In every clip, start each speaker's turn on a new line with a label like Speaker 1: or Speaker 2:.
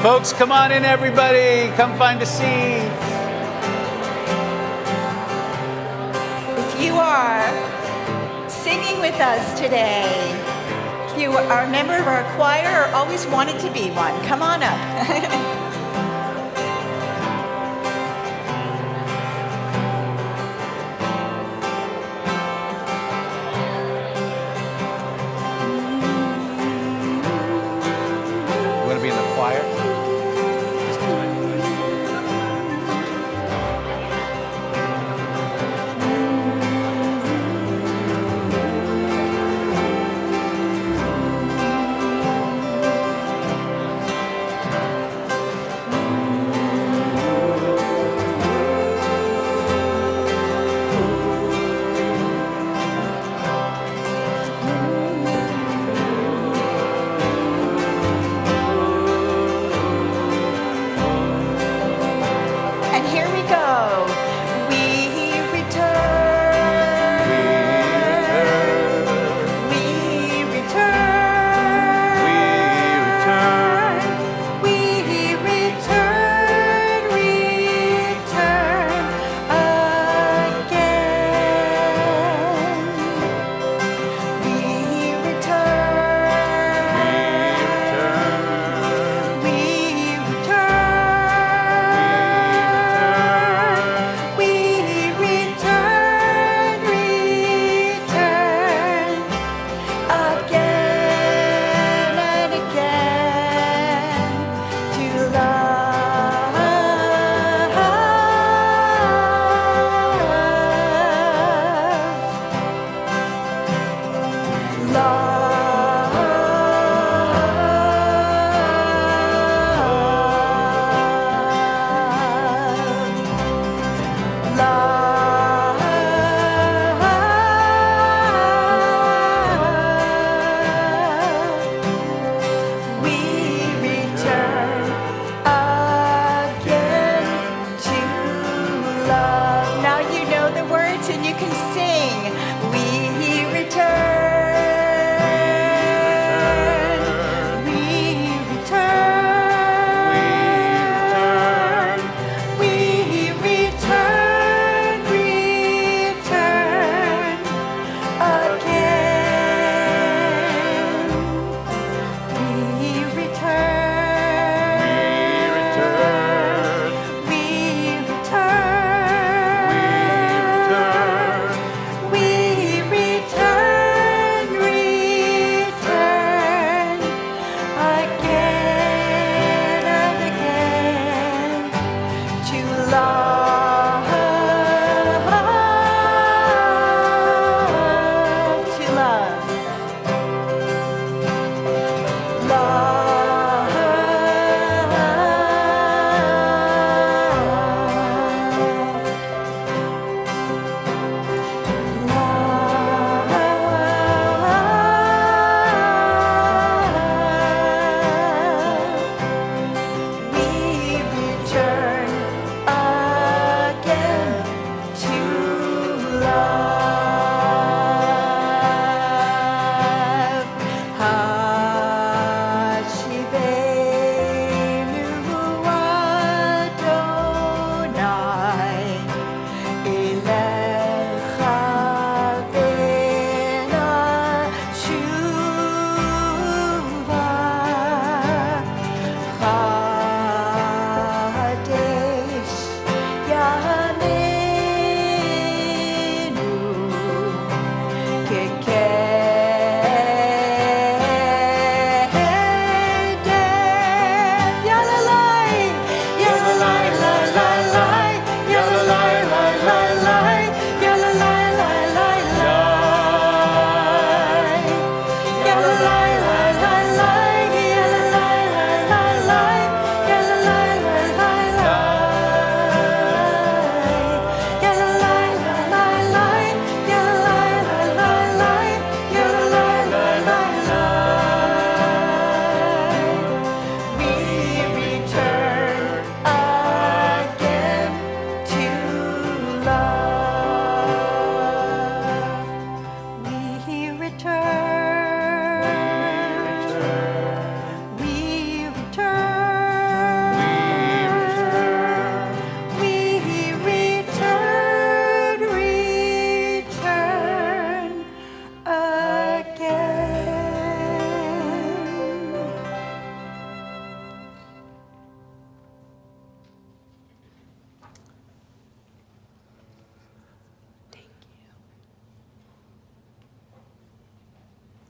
Speaker 1: Folks, come on in, everybody. Come find a seat.
Speaker 2: If you are singing with us today, if you are a member of our choir or always wanted to be one, come on up.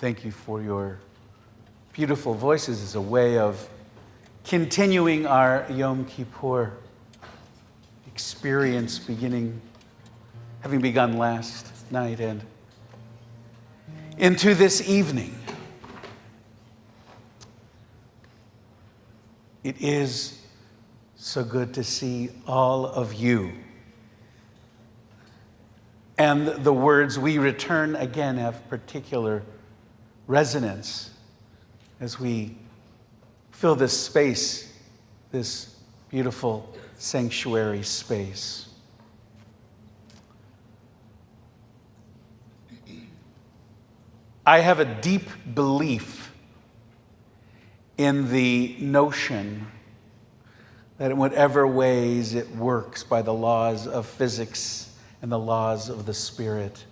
Speaker 1: Thank you for your beautiful voices as a way of continuing our Yom Kippur experience having begun last night and into this evening. It is so good to see all of you. And the words "we return again" have particular resonance as we fill this space, this beautiful sanctuary space. I have a deep belief in the notion that in whatever ways it works by the laws of physics and the laws of the Spirit,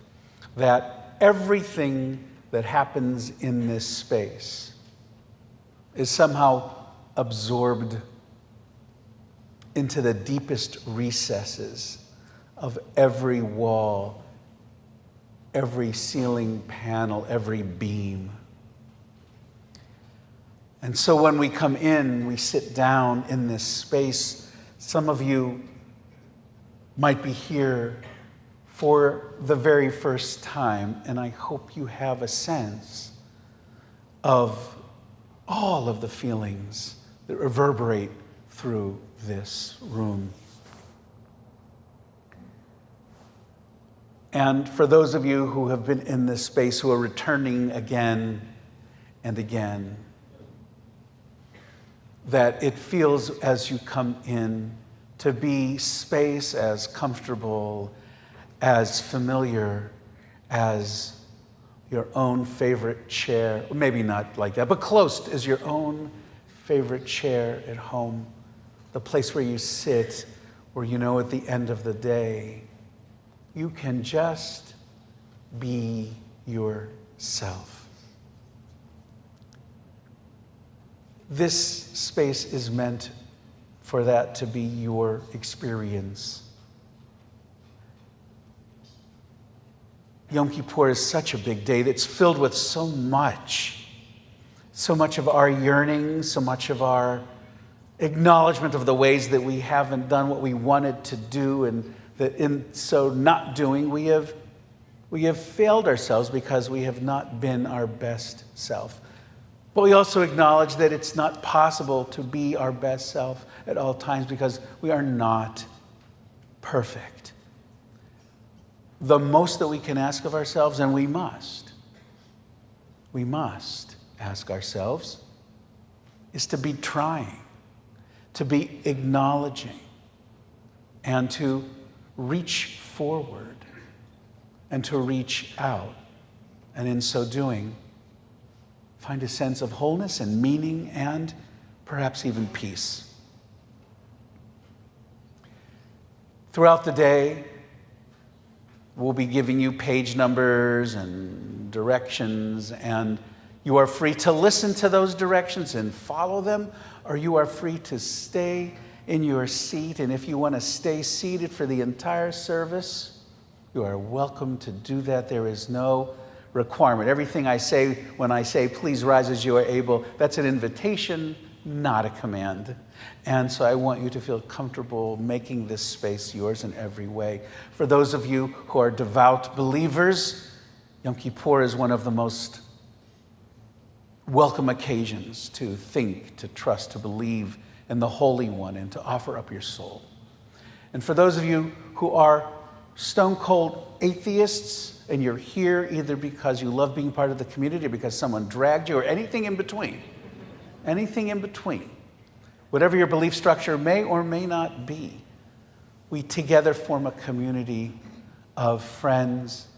Speaker 1: that everything that happens in this space is somehow absorbed into the deepest recesses of every wall, every ceiling panel, every beam. And so when we come in, we sit down in this space. Some of you might be here for the very first time, and I hope you have a sense of all of the feelings that reverberate through this room. And for those of you who have been in this space, who are returning again and again, that it feels as you come in to be space as comfortable, as familiar as your own favorite chair, or maybe not like that, but close as your own favorite chair at home, the place where you sit, where you know at the end of the day, you can just be yourself. This space is meant for that to be your experience. Yom Kippur is such a big day that's filled with so much of our yearning, so much of our acknowledgement of the ways that we haven't done what we wanted to do, and that in so not doing, we have failed ourselves because we have not been our best self. But we also acknowledge that it's not possible to be our best self at all times because we are not perfect. The most that we can ask of ourselves, and we must ask ourselves, is to be trying, to be acknowledging, and to reach forward and to reach out. And in so doing, find a sense of wholeness and meaning and perhaps even peace. Throughout the day, we'll be giving you page numbers and directions, and you are free to listen to those directions and follow them, or you are free to stay in your seat. And if you want to stay seated for the entire service, you are welcome to do that. There is no requirement. Everything I say when I say, please rise as you are able, that's an invitation, not a command. And so I want you to feel comfortable making this space yours in every way. For those of you who are devout believers, Yom Kippur is one of the most welcome occasions to think, to trust, to believe in the Holy One, and to offer up your soul. And for those of you who are stone-cold atheists, and you're here either because you love being part of the community or because someone dragged you, or anything in between, whatever your belief structure may or may not be, we together form a community of friends,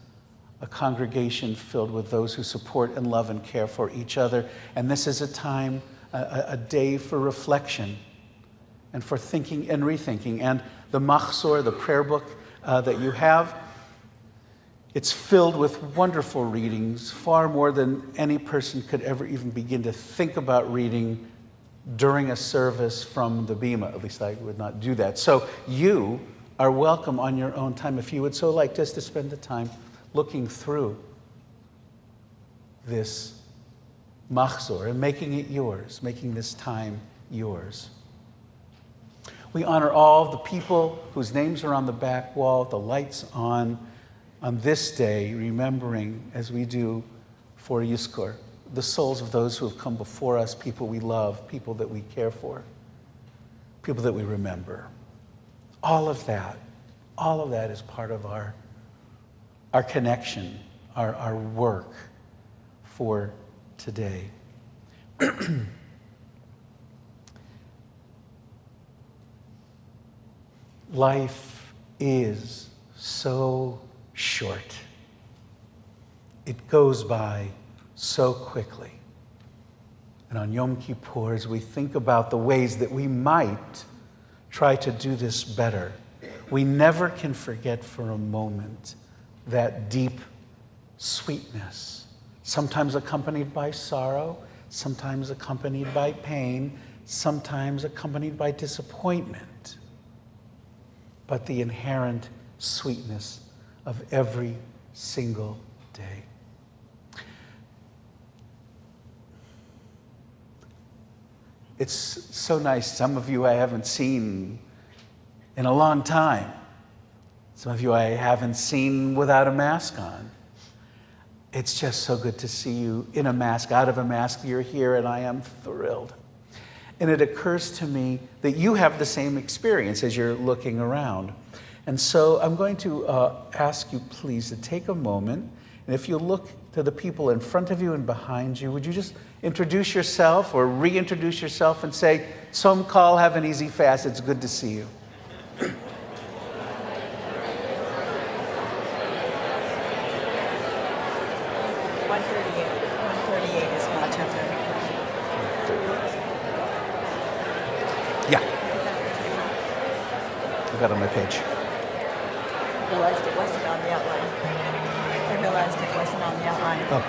Speaker 1: a congregation filled with those who support and love and care for each other. And this is a time, a day for reflection and for thinking and rethinking. And the Machzor, the prayer book that you have, it's filled with wonderful readings, far more than any person could ever even begin to think about reading during a service from the Bima. At least I would not do that. So you are welcome on your own time, if you would so like, just to spend the time looking through this machzor and making it yours, making this time yours. We honor all the people whose names are on the back wall, the lights on this day, remembering, as we do for Yizkor, the souls of those who have come before us, people we love, people that we care for, people that we remember. All of that is part of our connection, our work for today. Life is so short. It goes by so quickly. And on Yom Kippur, as we think about the ways that we might try to do this better, we never can forget for a moment that deep sweetness, sometimes accompanied by sorrow, sometimes accompanied by pain, sometimes accompanied by disappointment, but the inherent sweetness of every single day. It's so nice. Some of you I haven't seen in a long time. Some of you I haven't seen without a mask on. It's just so good to see you in a mask, out of a mask. You're here, and I am thrilled. And it occurs to me that you have the same experience as you're looking around. And so I'm going to ask you, please, to take a moment. And if you look to the people in front of you and behind you, would you just introduce yourself or reintroduce yourself and say, Tzom Kol, have an easy fast. It's good to see you.
Speaker 2: 138 is my chapter.
Speaker 1: Yeah. I got it on my page.
Speaker 2: I realized it wasn't on the outline.
Speaker 1: Oh.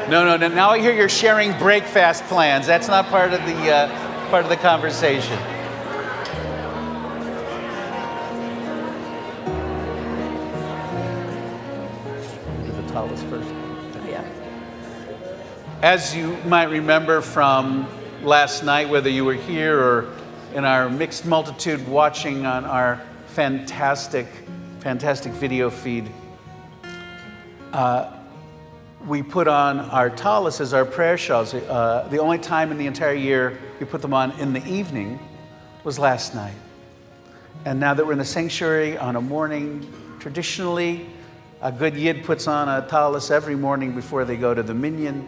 Speaker 1: No. Now I hear you're sharing breakfast plans. That's not part of the conversation. Do the tallest first.
Speaker 2: Yeah.
Speaker 1: As you might remember from last night, whether you were here or in our mixed multitude watching on our fantastic video feed, we put on our talis as our prayer shawls. The only time in the entire year we put them on in the evening was last night. And now that we're in the sanctuary on a morning, traditionally, a good Yid puts on a talis every morning before they go to the minyan.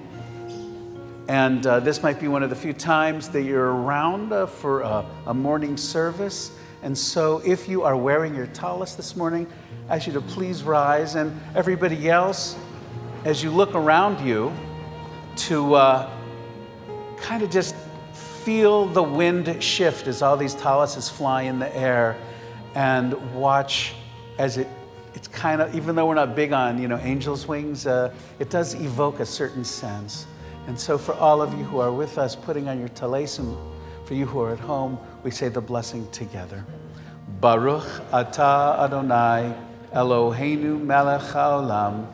Speaker 1: And this might be one of the few times that you're around for a morning service. And so if you are wearing your talis this morning, I ask you to please rise. And everybody else, as you look around you, to kind of just feel the wind shift as all these talises fly in the air, and watch as it's kind of, even though we're not big on, angel's wings, it does evoke a certain sense. And so for all of you who are with us, putting on your talesim, for you who are at home, we say the blessing together. Baruch atah Adonai Eloheinu melech haolam,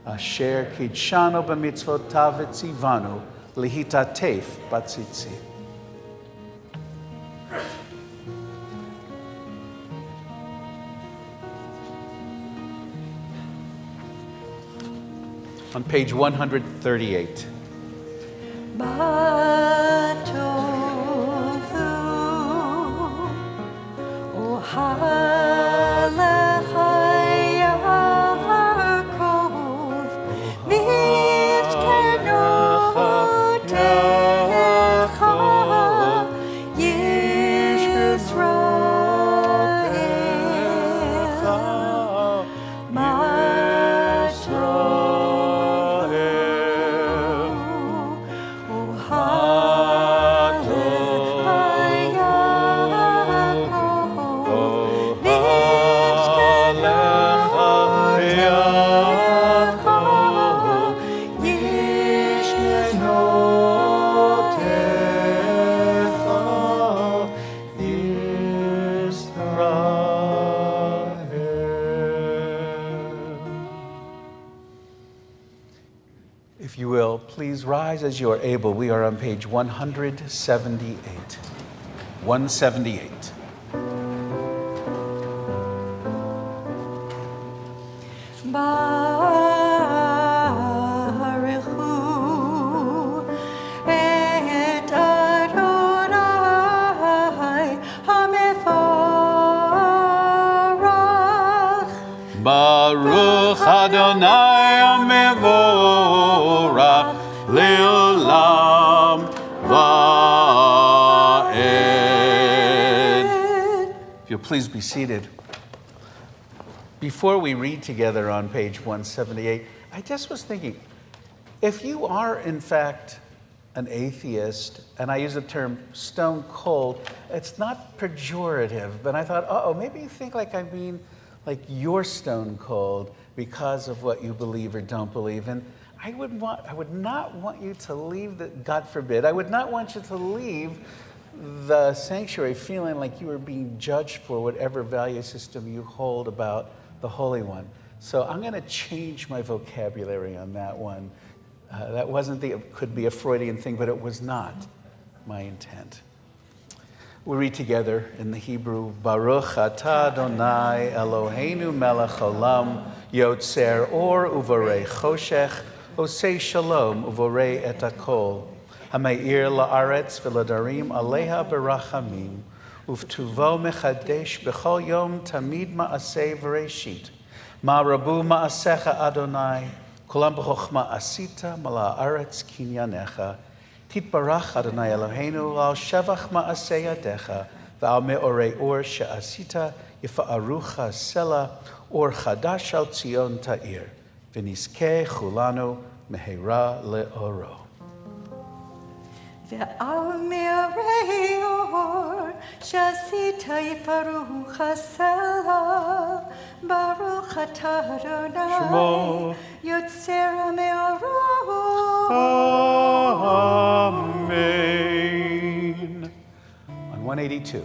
Speaker 1: asher kidshanu b'mitzvotav v'tzivanu lihitatef b'tzitzit. On page 138. If you will, please rise as you are able. We are on page 178. 178.
Speaker 2: Baruch hu et Adonai hamevorach.
Speaker 1: Baruch Adonai hamevorach leolam va'ed. If you'll please be seated. Before we read together on page 178, I just was thinking, if you are in fact an atheist, and I use the term stone cold, it's not pejorative, but I thought, maybe you think like I mean like you're stone cold because of what you believe or don't believe. And I would not want you to leave God forbid, I would not want you to leave the sanctuary feeling like you were being judged for whatever value system you hold about the Holy One. So I'm going to change my vocabulary on that one. That wasn't could be a Freudian thing, but it was not my intent. We'll read together in the Hebrew, Baruch atah Adonai Eloheinu melech olam, yotzer or uvorei choshech, osei shalom uvorei et hakol, hameir la'aretz v'ladarim aleha berachamim, uftuvo mechadesh b'chol yom tamid ma'aseh v'reishit. Ma'rabu ma'asecha Adonai, kulam b'chochma asita mala aretz kinyanecha. Titbarach Adonai Eloheinu al shevach ma'aseh yadecha, v'al me'orei or she'asita yifa'arucha sela or chadash al Tzion ta'ir, v'nizkeh chulanu mehera le'oro.
Speaker 2: ועל מאורי אור שעשית יפרוך הסלע, ברוך אתה אדוני יוצר המאורות.
Speaker 1: Amen. On 182.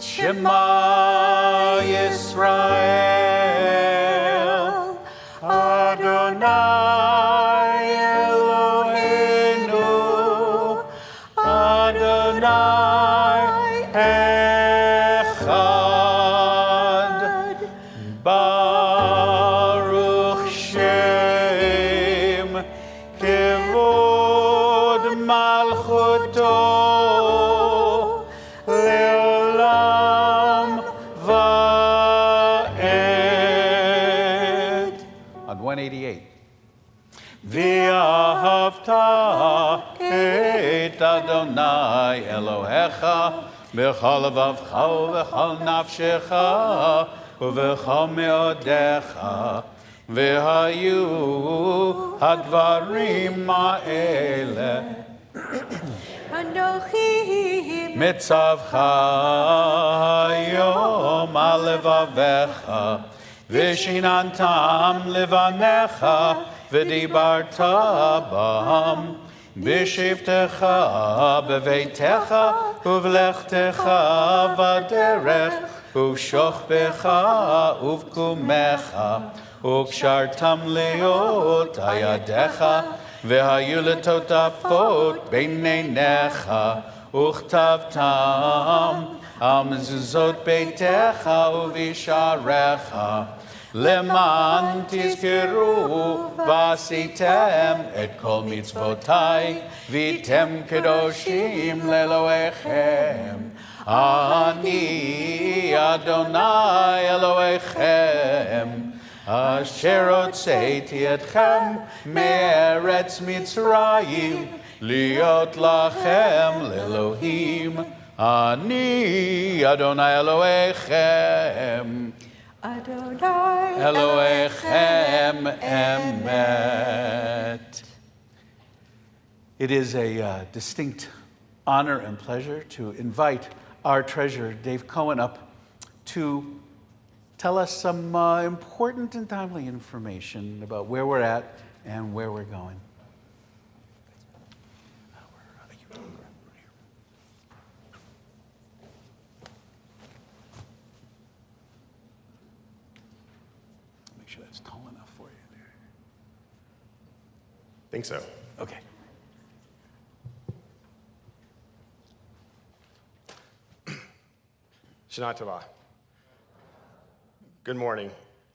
Speaker 1: Shema Yisrael, Adonai Eloheinu, Adonai Echad, Baruch Shem, Kevod Malchuto, on 188. V'ahavta את אדוני אלוהיך בכל לבבך ובכל נפשך ובכל מאודיך, והיו הדברים האלה
Speaker 2: אנוכי
Speaker 1: מצווך היום על לבביך, ושיננתם לבניך, ודיברת בם בשבתך בביתך ובלכתך בדרך ובשוכבך ובקומך, וקשרתם להיות ידיך, והיו לטוטפות בין עיניך, וכתבתם על מזוזות ביתך ובשעריך, למען תזכרו ועשיתם את כל מצוותיי, והייתם קדושים לאלוהיכם. אני אדוני אלוהיכם, אשר הוצאתי אתכם מארץ מצרים, להיות לכם לאלוהים. אני אדוני אלוהיכם,
Speaker 2: אדוני
Speaker 1: אלוהיכם emet. It is a distinct honor and pleasure to invite our treasurer, Dave Cohen, up to tell us some important and timely information about where we're at and where we're going. Make sure that's tall enough for you there.
Speaker 3: Think so.
Speaker 1: Okay.
Speaker 3: Shana Tova. Good morning.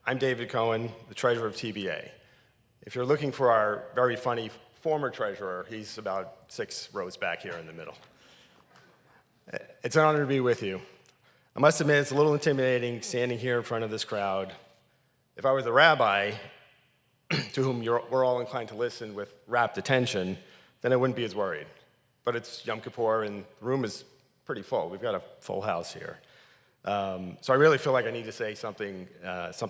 Speaker 3: I'm David Cohen, the treasurer of TBA. If you're looking for our very funny former treasurer, he's about 6 rows back here in the middle. It's an honor to be with you. I must admit, it's a little intimidating standing here in front of this crowd. If I was a rabbi, to whom we're all inclined to listen with rapt attention, then I wouldn't be as worried. But it's Yom Kippur, and the room is pretty full. We've got a full house here. So I really feel like I need to say something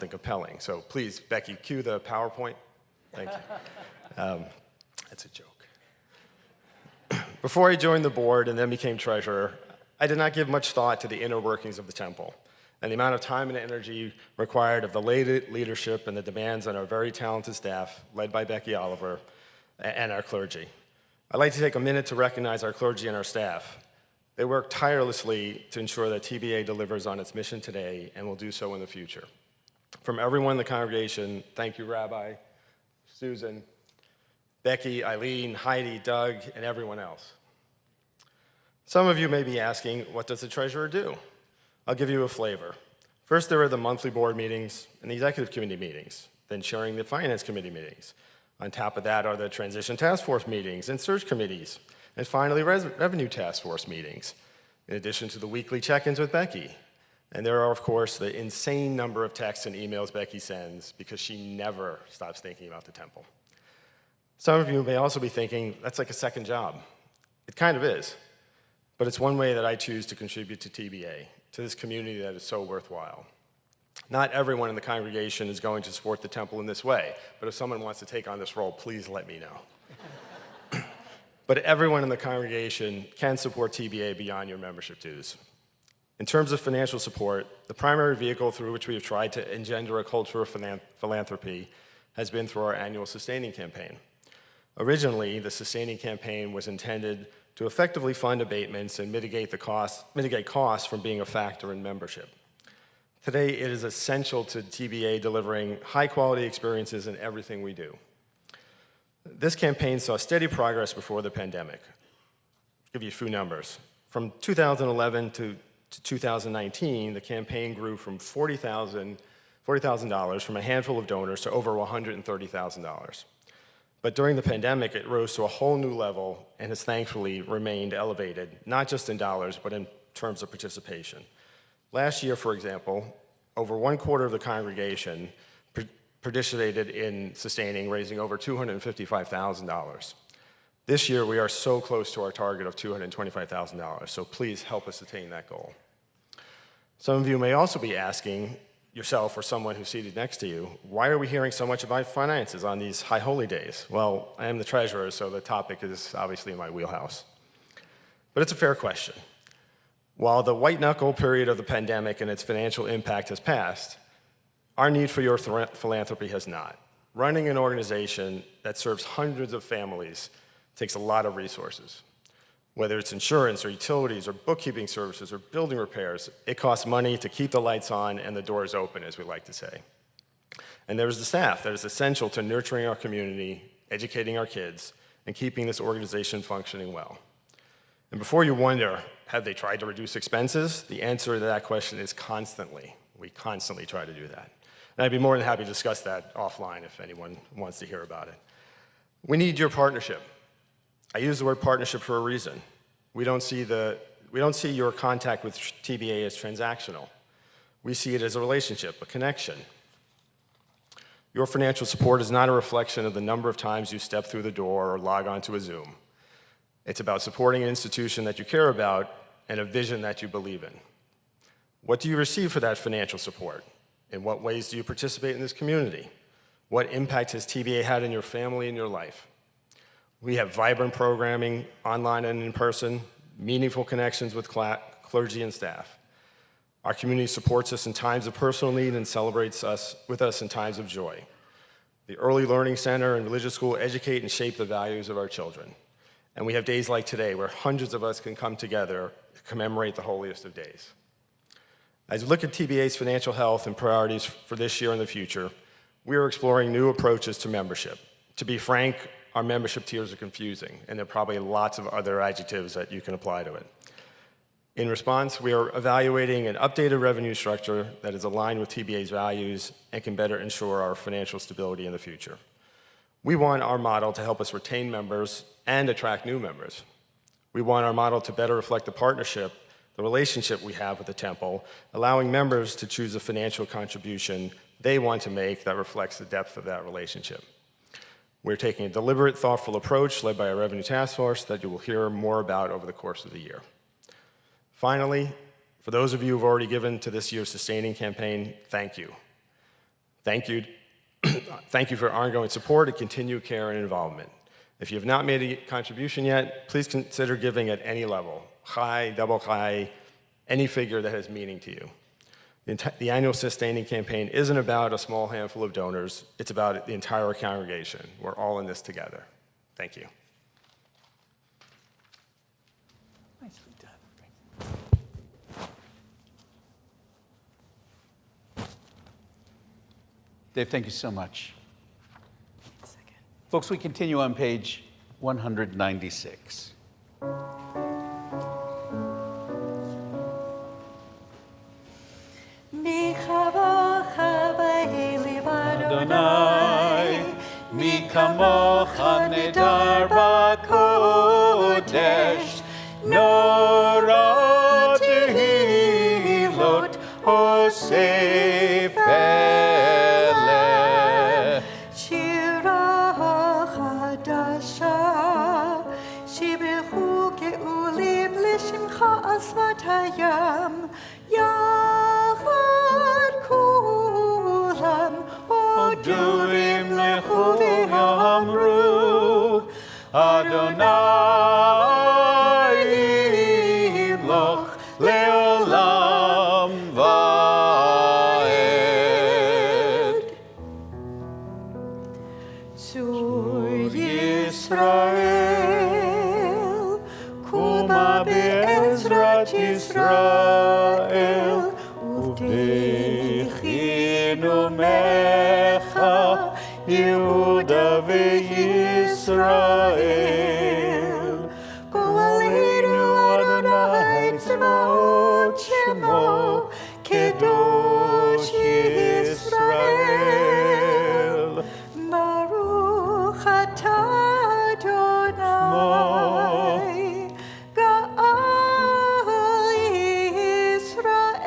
Speaker 3: compelling. So please, Becky, cue the PowerPoint. Thank you. That's a joke. Before I joined the board and then became treasurer, I did not give much thought to the inner workings of the temple and the amount of time and energy required of the lay leadership and the demands on our very talented staff, led by Becky Oliver, and our clergy. I'd like to take a minute to recognize our clergy and our staff. They work tirelessly to ensure that TBA delivers on its mission today and will do so in the future. From everyone in the congregation, thank you, Rabbi, Susan, Becky, Eileen, Heidi, Doug, and everyone else. Some of you may be asking, what does the treasurer do? I'll give you a flavor. First, there are the monthly board meetings and the executive committee meetings, then chairing the finance committee meetings. On top of that are the transition task force meetings and search committees. And finally, revenue task force meetings, in addition to the weekly check-ins with Becky. And there are, of course, the insane number of texts and emails Becky sends because she never stops thinking about the temple. Some of you may also be thinking, that's like a second job. It kind of is, but it's one way that I choose to contribute to TBA, to this community that is so worthwhile. Not everyone in the congregation is going to support the temple in this way, but if someone wants to take on this role, please let me know. But everyone in the congregation can support TBA beyond your membership dues. In terms of financial support, the primary vehicle through which we have tried to engender a culture of philanthropy has been through our annual sustaining campaign. Originally, the sustaining campaign was intended to effectively fund abatements and mitigate costs from being a factor in membership. Today, it is essential to TBA delivering high-quality experiences in everything we do. This campaign saw steady progress before the pandemic. I'll give you a few numbers. From 2011 to 2019, the campaign grew from $40,000 from a handful of donors to over $130,000. But during the pandemic, it rose to a whole new level and has thankfully remained elevated, not just in dollars, but in terms of participation. Last year, for example, over 1/4 of the congregation participated in sustaining, raising over $255,000. This year, we are so close to our target of $225,000, so please help us attain that goal. Some of you may also be asking yourself or someone who's seated next to you, why are we hearing so much about finances on these high holy days? Well, I am the treasurer, so the topic is obviously in my wheelhouse. But it's a fair question. While the white-knuckle period of the pandemic and its financial impact has passed, our need for your philanthropy has not. Running an organization that serves hundreds of families takes a lot of resources. Whether it's insurance or utilities or bookkeeping services or building repairs, it costs money to keep the lights on and the doors open, as we like to say. And there's the staff that is essential to nurturing our community, educating our kids, and keeping this organization functioning well. And before you wonder, have they tried to reduce expenses? The answer to that question is constantly. We constantly try to do that. And I'd be more than happy to discuss that offline if anyone wants to hear about it. We need your partnership. I use the word partnership for a reason. We don't see your contact with TBA as transactional. We see it as a relationship, a connection. Your financial support is not a reflection of the number of times you step through the door or log onto a Zoom. It's about supporting an institution that you care about and a vision that you believe in. What do you receive for that financial support? In what ways do you participate in this community? What impact has TBA had in your family and your life? We have vibrant programming, online and in person, meaningful connections with clergy and staff. Our community supports us in times of personal need and celebrates with us in times of joy. The Early Learning Center and Religious School educate and shape the values of our children. And we have days like today where hundreds of us can come together to commemorate the holiest of days. As we look at TBA's financial health and priorities for this year and the future, we are exploring new approaches to membership. To be frank, our membership tiers are confusing, and there are probably lots of other adjectives that you can apply to it. In response, we are evaluating an updated revenue structure that is aligned with TBA's values and can better ensure our financial stability in the future. We want our model to help us retain members and attract new members. We want our model to better reflect the partnership, the relationship we have with the temple, allowing members to choose a financial contribution they want to make that reflects the depth of that relationship. We're taking a deliberate, thoughtful approach led by our revenue task force that you will hear more about over the course of the year. Finally, for those of you who have already given to this year's sustaining campaign, thank you. Thank you. Thank you for ongoing support and continued care and involvement. If you have not made a contribution yet, please consider giving at any level, high, double high, any figure that has meaning to you. The annual sustaining campaign isn't about a small handful of donors, it's about the entire congregation. We're all in this together. Thank you.
Speaker 1: Nicely done. Dave, thank you so much. Folks, we continue on page 196. Adonai, mi kamocha nedar b'kodesh, nora tehilot osef eleh.
Speaker 4: Shira chadasha, shibechu ge'ulim l'shimcha asvat hayam, yachad kulam.
Speaker 1: Durim lechu v'amru, Adonai imloch leolam va'ed.
Speaker 4: Zur Yisrael, kuma be'ezrat Yisrael, uvdechinu mecha, Yehuda ve'Yisrael. Go'aleinu Adonai tzvaot shemo, Kedosh Yisrael. Baruch atah Adonai, Ga'al Yisrael.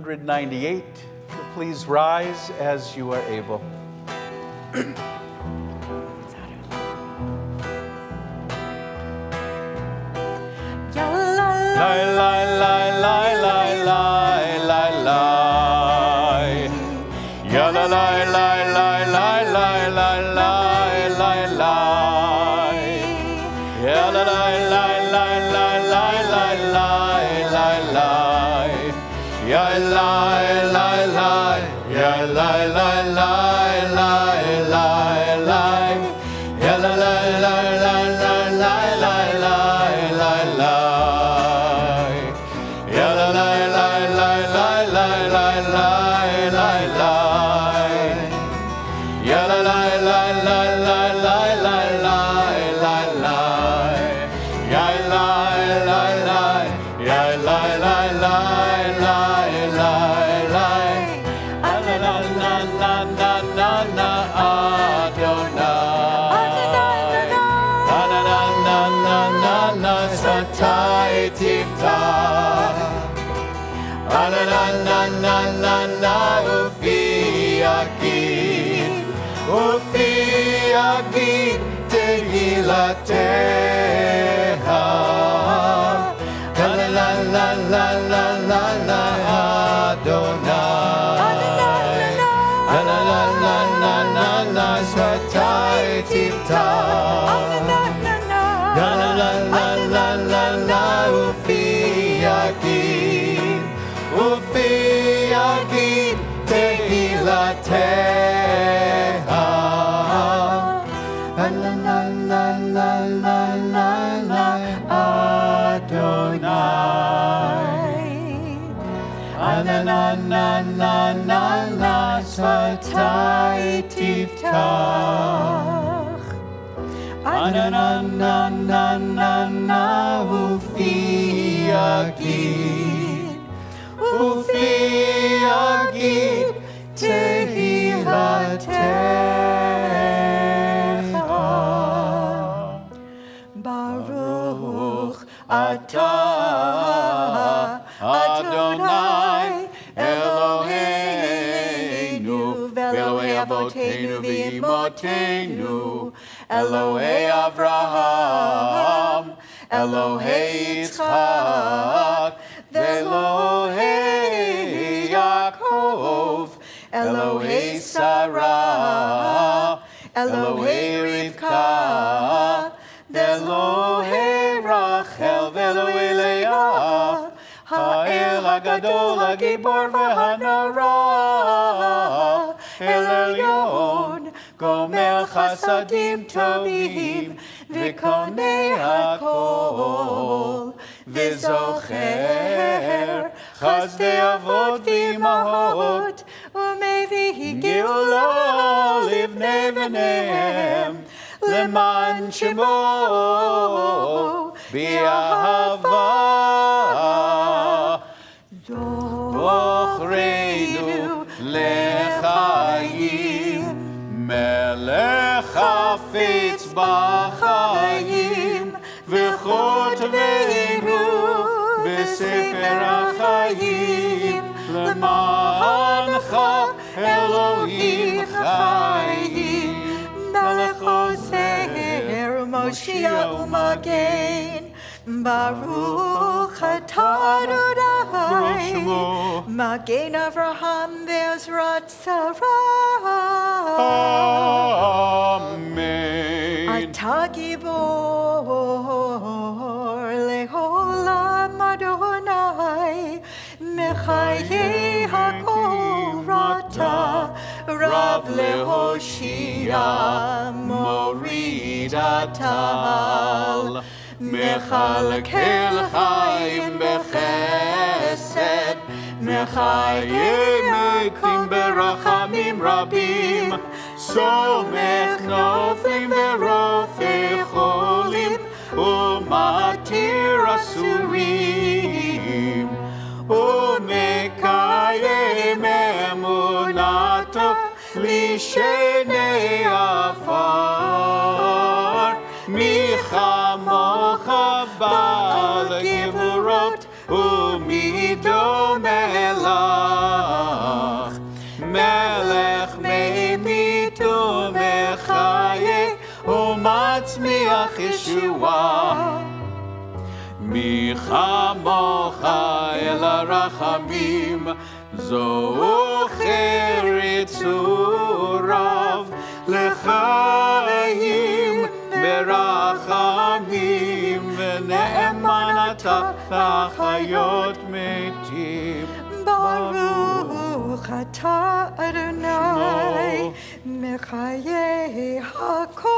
Speaker 1: 198. Please rise as you are able.
Speaker 4: Ufi agid tehilateha. La la la la la la la Adonai. La la la la la la la Satai Tiftach. La la la la la la la Ufi agid tehilateha. La la la la la la la Adonai. Na na na na na na Satai Tiftach. Na na na na na na Ufi agid tehilateha. Baruch atah Adonai Eloheinu v'Elohei Avoteinu v'Imotenu Elohei Avraham Elohei Yitzchak v'Elohei Yaakov Elohei Sarah Elohei Rivka v'Elohei Rachel v'Elohei Leah Ha'el HaGadol HaGibor v'Hanora El Elyon Gomer Chasadim Tovim V'Konei HaKol V'Zocher Chazdei Avot v'Imahot U'Mevi Geula Livnei V'neihem Leman Shemo B'Ahava Zochreinu L'chaim Melech Hafetz B'chaim V'chotveinu B'Sefer HaChaim L'mancha Elohim Chaim Melech Ozer Moshiach U'Magen Baruch atah Adonai Magen Avraham ve'Ezrat Sarah.
Speaker 1: Amen.
Speaker 4: Atah Gibor le'olam Adonai Mechayei hakol rata Rav le'hoshia morid atal Mechalkel chaim bechesed Mechayim metim berachamim rabim Somech noflim verofei cholim Umatir asurim Umekayim emunato Lishenei afar Michamocha Ba'al Gevurot Umidom Elai
Speaker 1: כמוך אל הרחמים, זוכר יצוריו לחיים ברחמים, ונאמן אתה לחיות מתים.
Speaker 2: ברוך אתה אדוני מחיי הכל.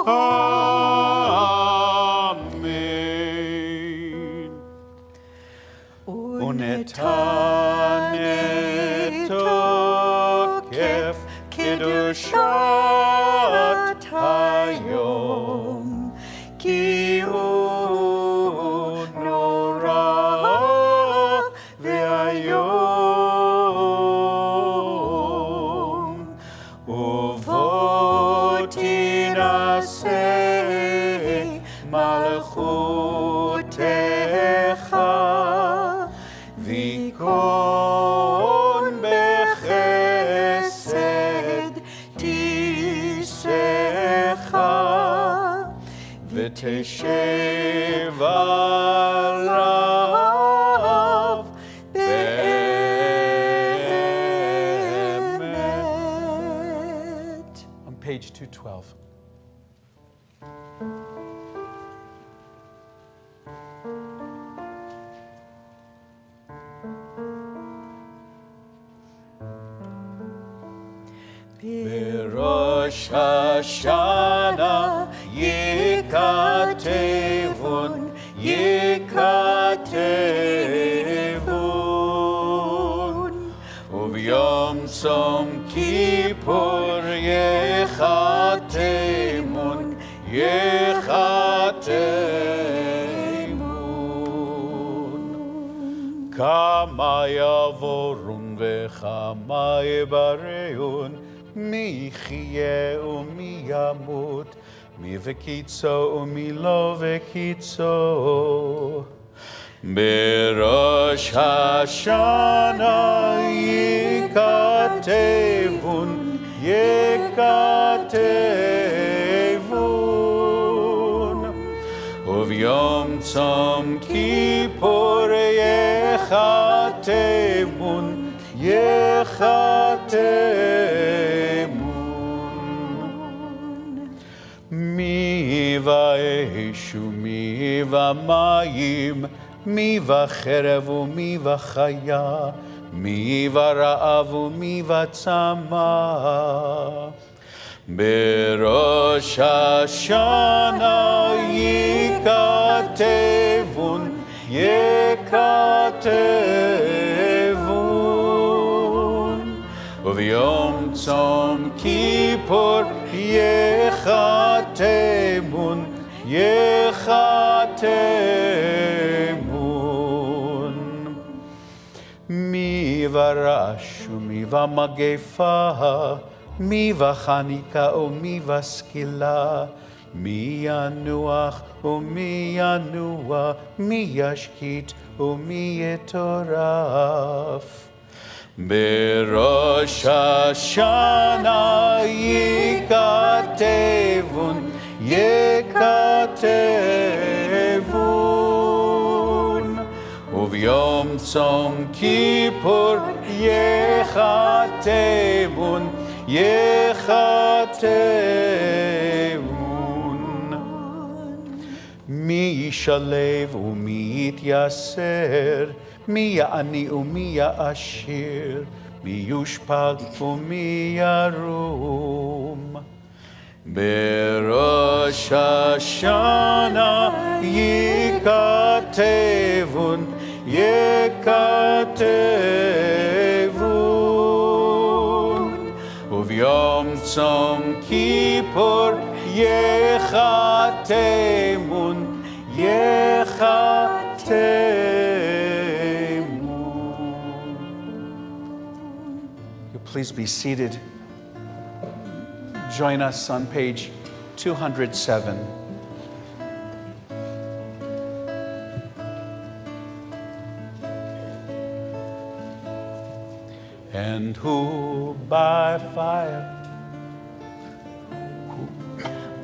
Speaker 1: אמן. ונתן את תוקף קדושת היום, כי הוא נורא והיום, ובו תנשא מלכותך, ויכון בחסד תישאך, ותשב עליו באמת. On page 212. בראש השנה יכתבון, יכתבון, וביום צום כיפור יכתבון, יכתבון. כמה יעבורון וכמה יברעון, מי יחיה ומי ימות, מי וקיצו ומי לא וקיצו. בראש השנה יכתבון, יכתבון, וביום צום כיפור יכתבון, יכתבון. מי ואש ומי ומים, מי וחרב ומי וחיה, מי ורעב ומי וצמא. בראש השנה יכתבון, יכתבון, וביום צום כיפור יכתבון, יכתבון. מי ורעש ומי ומגפה, מי וחניקה ומי וסקילה, מי ינוח ומי ינוע, מי ישקיט ומי יטורף. בראש השנה יכתבון, יכתבון, וביום צום כיפור יכתבון, יכתבון. מי ישלב ומי יתייסר, מי יעני ומי יעשיר, מי יושפל ומי ירום. בראש השנה יכתבון, יכתבון, וביום צום כיפור יכתבון, Please be seated. Join us on page 207. And who by fire,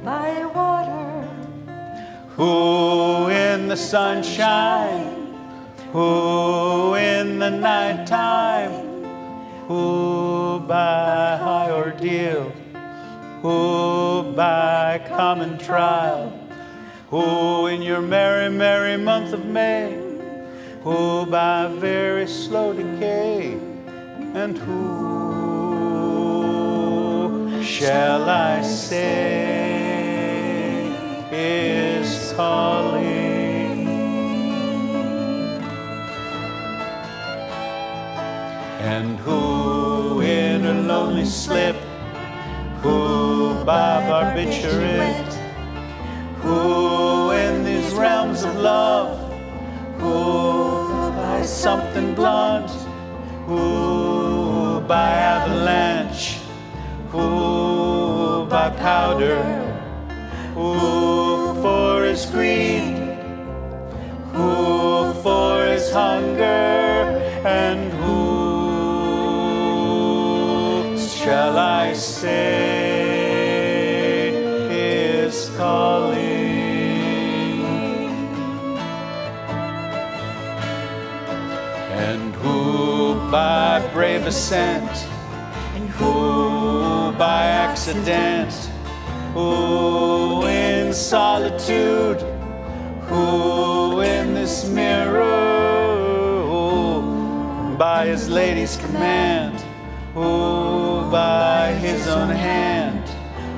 Speaker 2: By water,
Speaker 1: who in the sunshine, who in the nighttime, who by high ordeal, who by common trial, who in your merry, merry month of May, who by very slow decay, and who shall I say is calling? And who in a lonely slip, who by barbiturate, who in these realms of love, who by something blunt, who by avalanche, who by powder, who for his greed, who for his hunger, and who shall I say is calling? And who by brave ascent, and who by accident, who in solitude, who in this mirror, who by his lady's command, who by his own hand,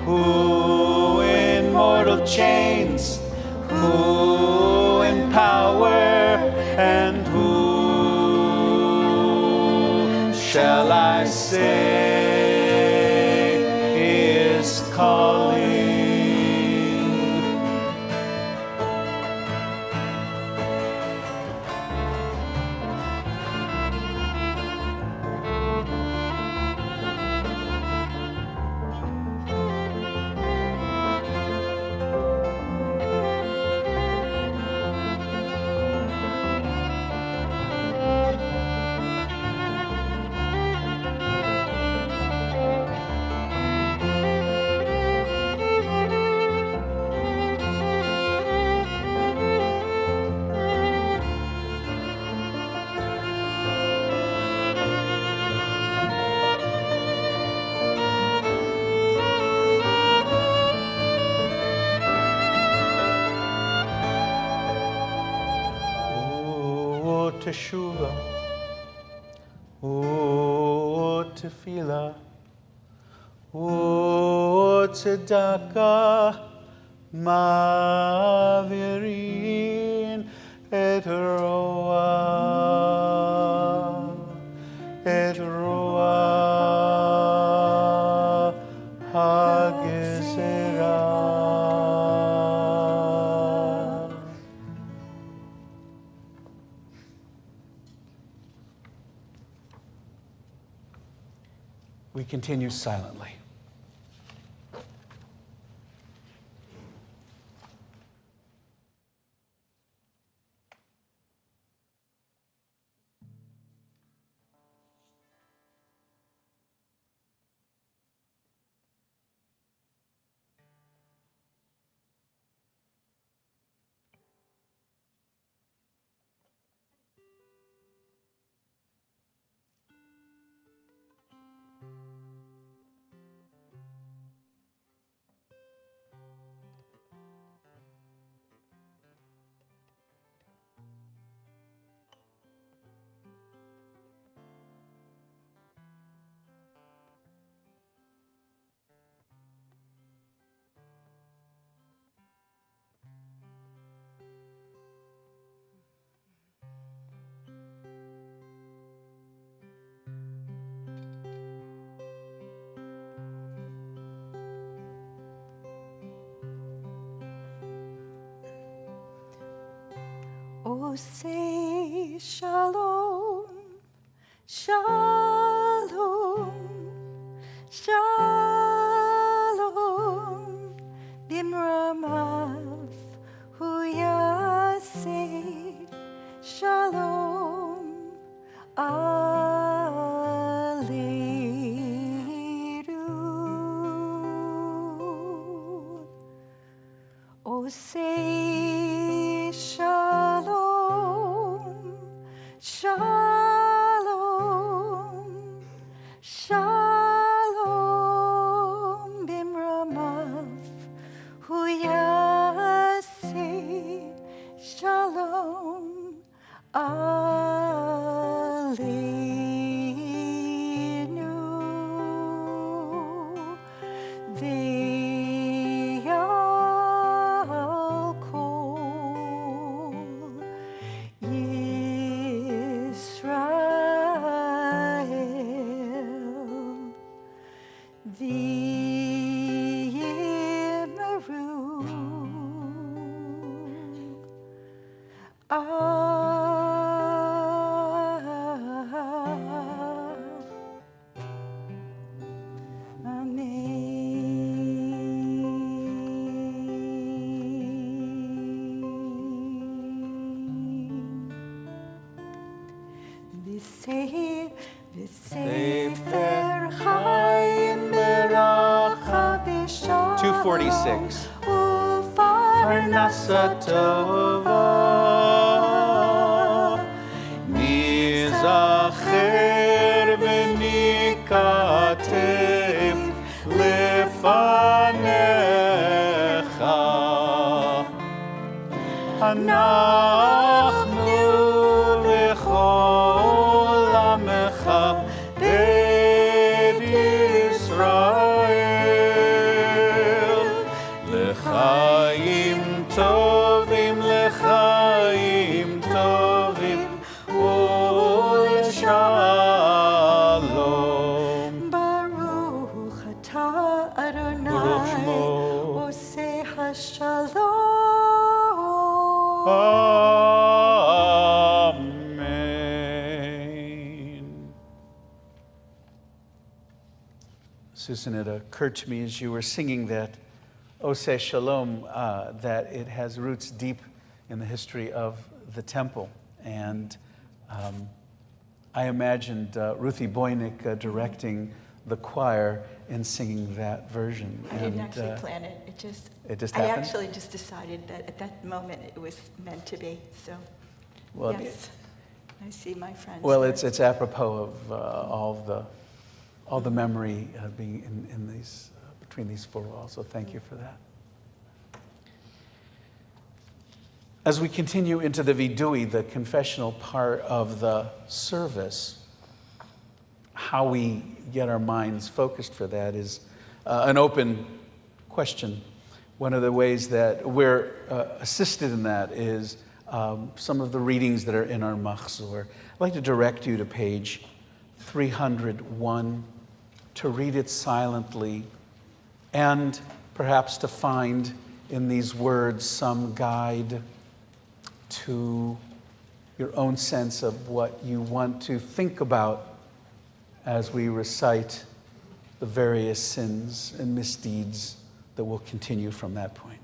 Speaker 1: who in mortal chains, who in power, and who shall I say is calling? Teshuvah, O Tefillah, O Tzedakah, Ma'avirin et Roah, HaGezerah. We continue silently.
Speaker 2: Oh, say shalom, shalom, shalom, bimramav hu yaseh, shalom, aleirut. Oh, say shalom. Shalom bimramav hu yaseh shalom aleinu ve'al kol Yisrael v'yimeru V'sefer Chaim beracha v'shalom
Speaker 1: 246.
Speaker 2: u'farnasa tova
Speaker 1: Nizacher v'nikatev lefanecha Anachnu v'chol amecha Beit Yisrael L'chaim tovim u'l'shalom
Speaker 2: Baruch atah Adonai
Speaker 1: Baruch Shmo.
Speaker 2: oseh hashalom.
Speaker 1: Amen. Susan, it occurred to me as you were singing that Oseh Shalom, that it has roots deep in the history of the temple. And I imagined Ruthie Boynick directing the choir and singing that version.
Speaker 2: I didn't actually plan it.
Speaker 1: It just
Speaker 2: I
Speaker 1: happened?
Speaker 2: actually just decided that at that moment it was meant to be. So,
Speaker 1: Well,
Speaker 2: yes, I see my friends.
Speaker 1: Well,
Speaker 2: here.
Speaker 1: it's apropos of all the memory being in these between these four walls. So thank you for that. As we continue into the vidui, the confessional part of the service, how we get our minds focused for that is an open question. One of the ways that we're assisted in that is some of the readings that are in our machzor. I'd like to direct you to page 301 to read it silently and perhaps to find in these words some guide to your own sense of what you want to think about as we recite the various sins and misdeeds that will continue from that point.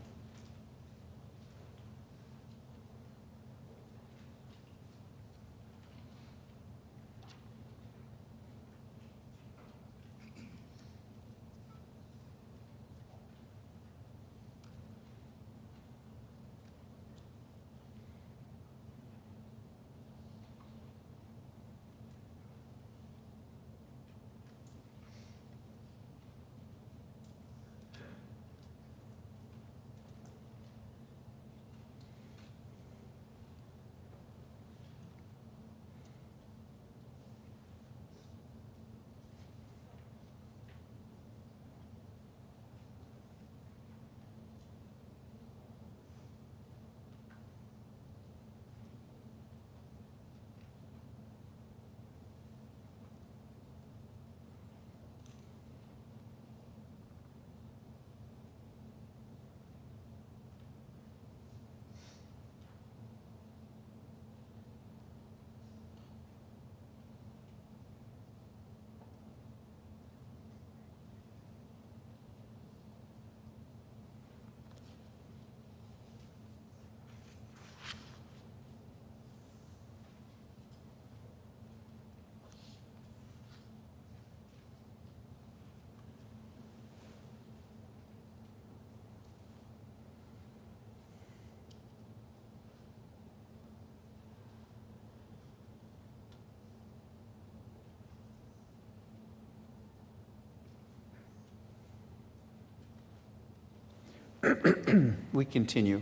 Speaker 1: We continue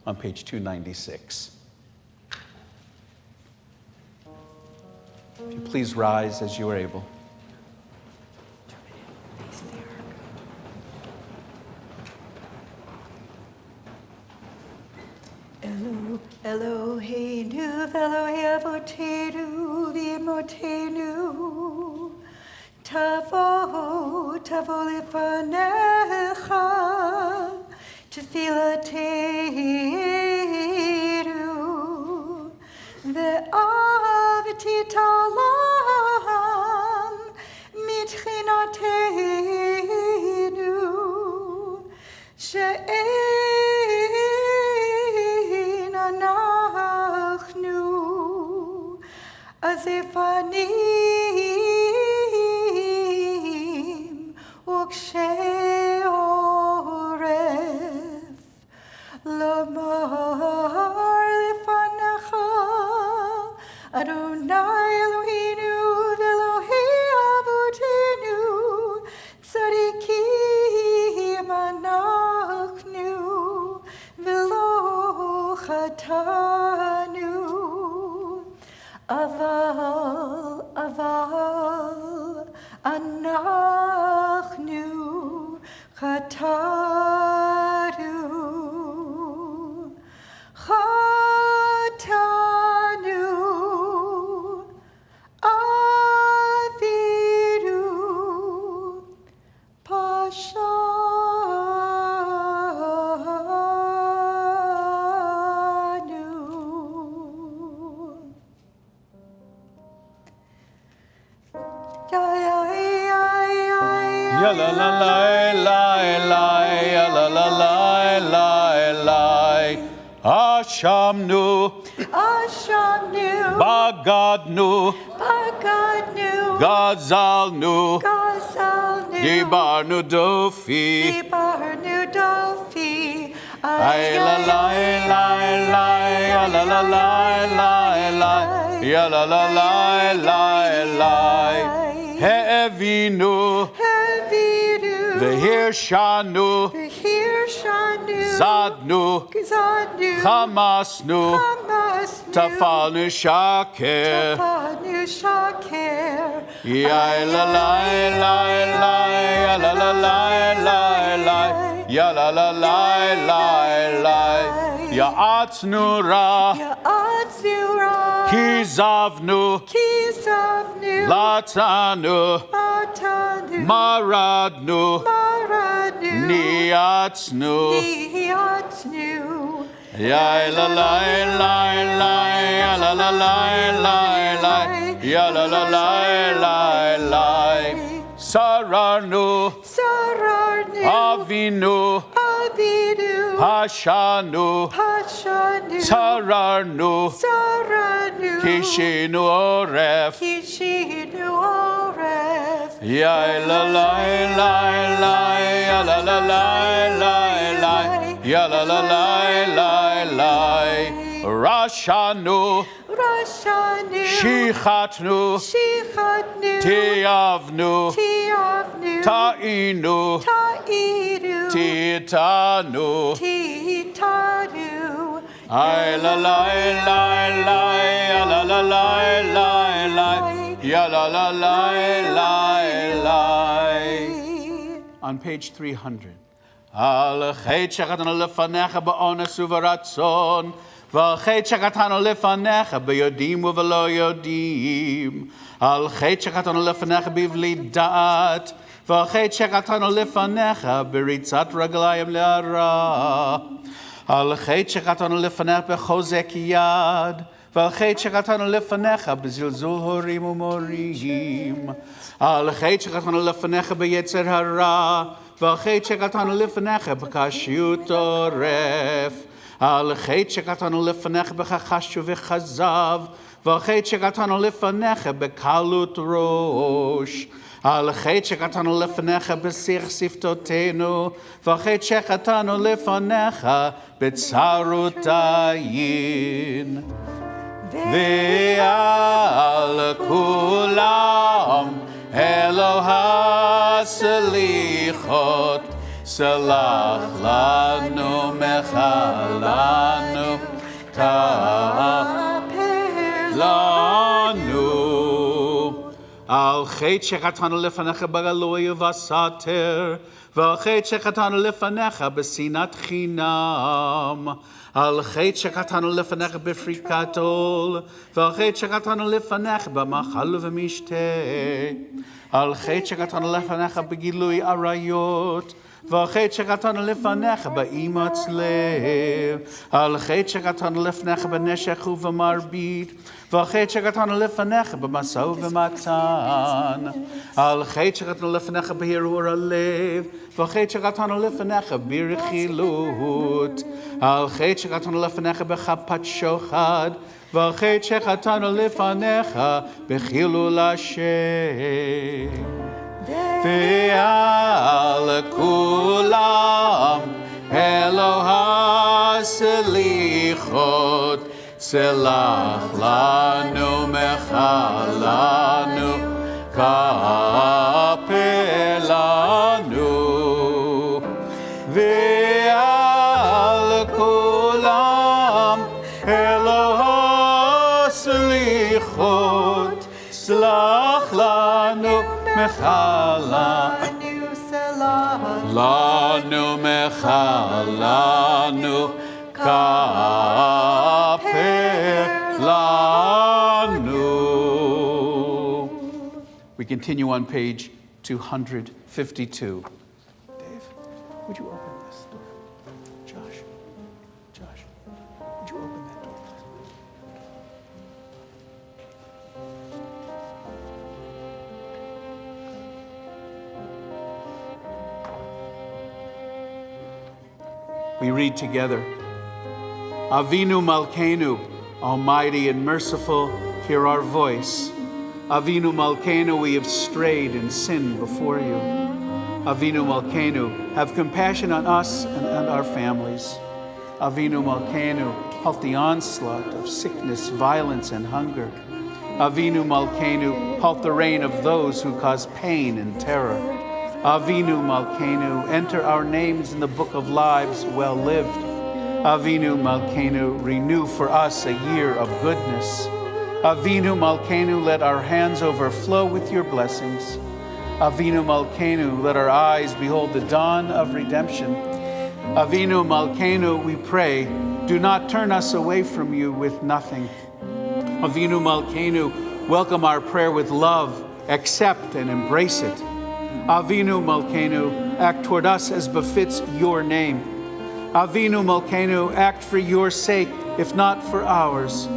Speaker 1: on page 296. If you please rise as you are able.
Speaker 2: Eloheinu v'Elohei Avotenu v'Imotenu Tavo lefanecha Tfilatenu Ve'avti talam mitchinatenu She'ein anachnu azifanim ukshei oref lomar lefanecha Adonai Eloheinu v'Elohei Avotenu tzadikim anachnu v'lo chatanu aval anachnu chatanu Avinu Pashanu.
Speaker 1: Ya la la la la la ya la la la la la Ashamnu
Speaker 2: Ashamnu.
Speaker 1: Bagadnu
Speaker 2: Bagadnu.
Speaker 1: Gazalnu
Speaker 2: Gazalnu.
Speaker 1: Dibarnu Dofi
Speaker 2: Dibarnu Dofi.
Speaker 1: Ay la la la la ya la la la la la ya la la la la la He'evinu
Speaker 2: Avinu.
Speaker 1: Vehirshanu
Speaker 2: Vehirshanu.
Speaker 1: Zadnu
Speaker 2: Zadnu.
Speaker 1: Chamasnu
Speaker 2: Hamasnu.
Speaker 1: Tafalnu Shaker
Speaker 2: Tafanu Shaker.
Speaker 1: Ya la la la la ya la la la la la ya la la la la la ya Atznu Ra
Speaker 2: Ya'atzura.
Speaker 1: Kizavnu
Speaker 2: Kizavnu.
Speaker 1: Latanu
Speaker 2: Atanu.
Speaker 1: Maradnu
Speaker 2: Maradu.
Speaker 1: Niatznu
Speaker 2: Niyatznu.
Speaker 1: Ya la la la la ya la la la la la ya la la la la la Sararnu
Speaker 2: Sararnu.
Speaker 1: Avinu
Speaker 2: Avinu.
Speaker 1: Pashanu
Speaker 2: Pashanu.
Speaker 1: Sararnu
Speaker 2: Saranu.
Speaker 1: Kishinu Oref
Speaker 2: Kishinu Oref.
Speaker 1: Ya la la la la ya la la la la la ya la la la la la Rashanu
Speaker 2: Rashanu.
Speaker 1: Shichatnu
Speaker 2: Shichatnu.
Speaker 1: Tiavnu
Speaker 2: Tiavnu.
Speaker 1: Ta'inu
Speaker 2: Ta'idu.
Speaker 1: Titanu
Speaker 2: Titanu.
Speaker 1: Ay la la la la ya la la la la la ya la la la la la On page 300 Al chet shachatanu lefanecha ba'ones uvaratzon Val chet shachatanu lefanecha beyodim uvelo yodim Al chet shachatanu lefanecha bivli da'at Val chet shachatanu lefanecha beritzat raglayim le'ara Al chet shachatanu lefanecha bechozek yad Val chet shachatanu lefanecha bezilzul horim umorim Al chet shachatanu lefanecha beyetzer hara Val chet shachatanu lefanecha b'kashiyut oref Al chet shachatanu lefanecha b'chachashu v'chazav Val chet shachatanu lefanecha b'kalut rosh Al chet shachatanu lefanecha b'sich siftotenu Val chet shachatanu lefanecha b'tzarutayin Ve'al kulam Eloha selichot Salach lanu mechalanu lanu. Al chet shechatanu lefanecha b'galoi v'sater, v'al chet shechatanu lefanecha b'sinat chinam. Al chet shechatanu lefanecha b'frikatol, v'al chet shechatanu lefanecha b'machal v'mishteh. Al chet shechatanu lefanecha b'gilui arayot, ועל חטא שקטנו לפניך באימוץ לב, על חטא שקטנו לפניך בנשך ובמרבית, ועל חטא שקטנו לפניך במשא ובמתן, על חטא שקטנו לפניך בהרהור הלב, ועל חטא שקטנו לפניך ברכילות, על חטא שקטנו לפניך בחפת שוחד, ועל חטא שקטנו לפניך בחילול השם. ועל כולם אלוה סליחות, סלח לנו מחלנו, כפר לנו. ועל כולם אלוה סליחות, סלח לנו לנו מחלנו, כפר לנו. We continue on page 252. Dave, would you open this door? Josh, would you open that door, please? We read together. Avinu Malkeinu, Almighty and merciful, hear our voice. Avinu Malkeinu, we have strayed and sinned before you. Avinu Malkeinu, have compassion on us and our families. Avinu Malkeinu, halt the onslaught of sickness, violence, and hunger. Avinu Malkeinu, halt the reign of those who cause pain and terror. Avinu Malkeinu, enter our names in the book of lives well lived. Avinu Malkeinu, renew for us a year of goodness. Avinu Malkeinu, let our hands overflow with your blessings. Avinu Malkeinu, let our eyes behold the dawn of redemption. Avinu Malkeinu, we pray, do not turn us away from you with nothing. Avinu Malkeinu, welcome our prayer with love, accept and embrace it. Avinu Malkeinu, act toward us as befits your name. Avinu Malkeinu, act for your sake, if not for ours.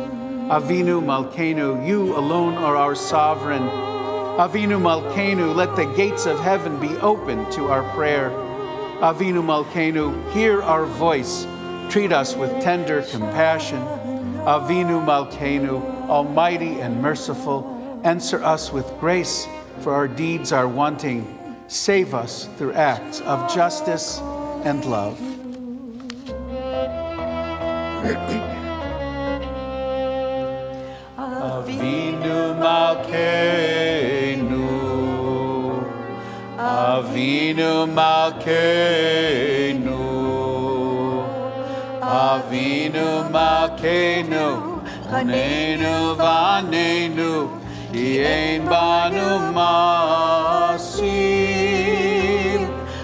Speaker 1: Avinu Malkeinu, you alone are our sovereign. Avinu Malkeinu, let the gates of heaven be open to our prayer. Avinu Malkeinu, hear our voice. Treat us with tender compassion. Avinu Malkeinu, almighty and merciful, answer us with grace, for our deeds are wanting. Save us through acts of justice and love. Avinu Malkeinu, Avinu Malkeinu, Avinu Malkeinu, Chanenu v'anenu, ki ein banu masil,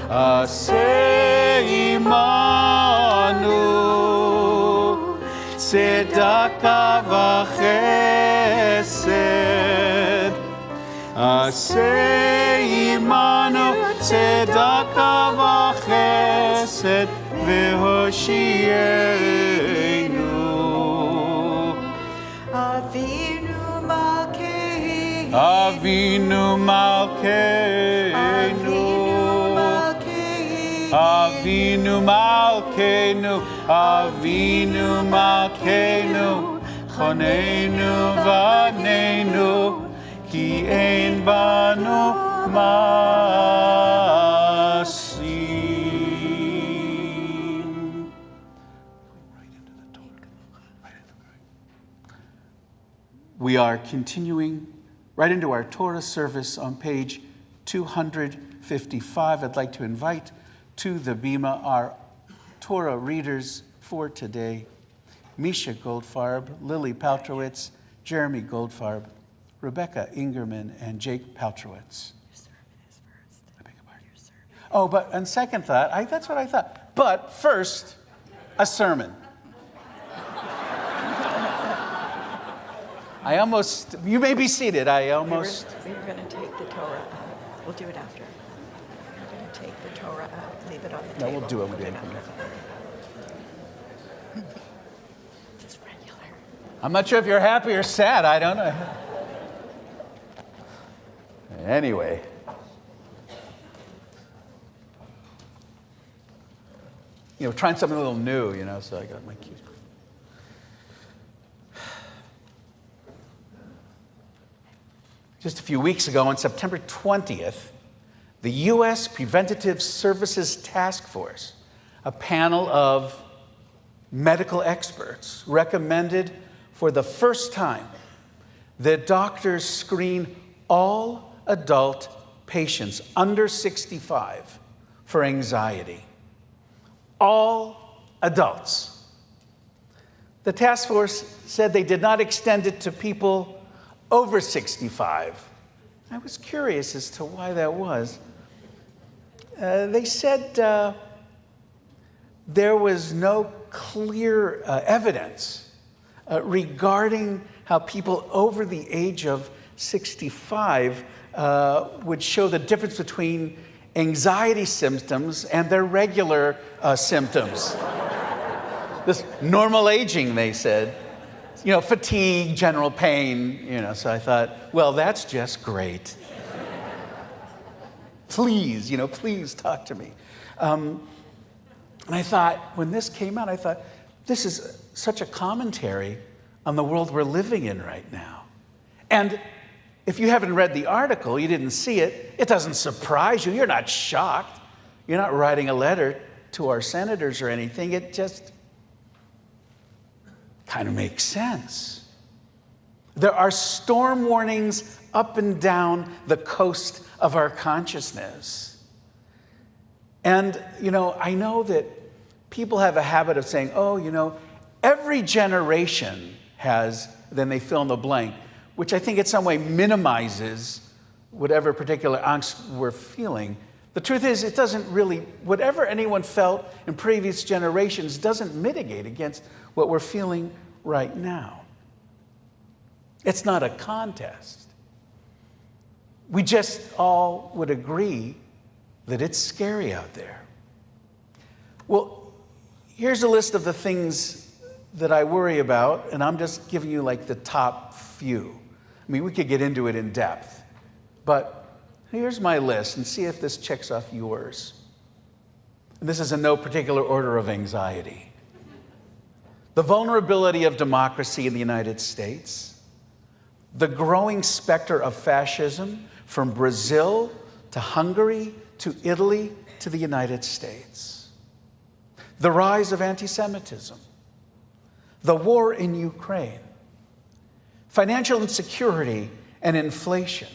Speaker 1: aseh imanu, tzedaka v'chesed, aseh imanu, tzedaka v'chesed, v'hoshienu.
Speaker 2: Avinu Malkeinu,
Speaker 1: Avinu Malkeinu, Avinu Malkeinu, Avinu Malkeinu, Chanenu v'anenu, ki ein banu masim. We are continuing right into our Torah service on page 255. I'd like to invite to the Bima our Torah readers for today: Misha Goldfarb, Lily Paltrowitz, Jeremy Goldfarb, Rebecca Ingerman, and Jake Paltrowitz. I beg your pardon. Oh, but on second thought, that's what I thought. But first, a sermon. You may be seated.
Speaker 2: We were going to take the Torah out. We'll do it after. We're going to take the Torah out, leave it on the table.
Speaker 1: No, we'll do it.
Speaker 2: We'll do it after. Just regular.
Speaker 1: I'm not sure if you're happy or sad. I don't know. Anyway. Trying something a little new, so I got my keys. Just a few weeks ago, on September 20th, the U.S. Preventative Services Task Force, a panel of medical experts, recommended for the first time that doctors screen all adult patients under 65 for anxiety. All adults. The task force said they did not extend it to people over 65. I was curious as to why that was. They said there was no clear evidence regarding how people over the age of 65 would show the difference between anxiety symptoms and their regular symptoms. This normal aging, they said. Fatigue, general pain, so I thought, well, that's just great. Please, please talk to me. And I thought, when this came out, I thought, this is such a commentary on the world we're living in right now. And if you haven't read the article, you didn't see it, it doesn't surprise you. You're not shocked. You're not writing a letter to our senators or anything. It just kind of makes sense. There are storm warnings up and down the coast of our consciousness. And, I know that people have a habit of saying, every generation has, then they fill in the blank, which I think in some way minimizes whatever particular angst we're feeling. The truth is, it doesn't really, whatever anyone felt in previous generations doesn't mitigate against what we're feeling right now. It's not a contest. We just all would agree that it's scary out there. Well, here's a list of the things that I worry about, and I'm just giving you like the top few. I mean, we could get into it in depth, but here's my list and see if this checks off yours. And this is in no particular order of anxiety. The vulnerability of democracy in the United States, the growing specter of fascism from Brazil to Hungary to Italy to the United States, the rise of anti-Semitism, the war in Ukraine, financial insecurity and inflation,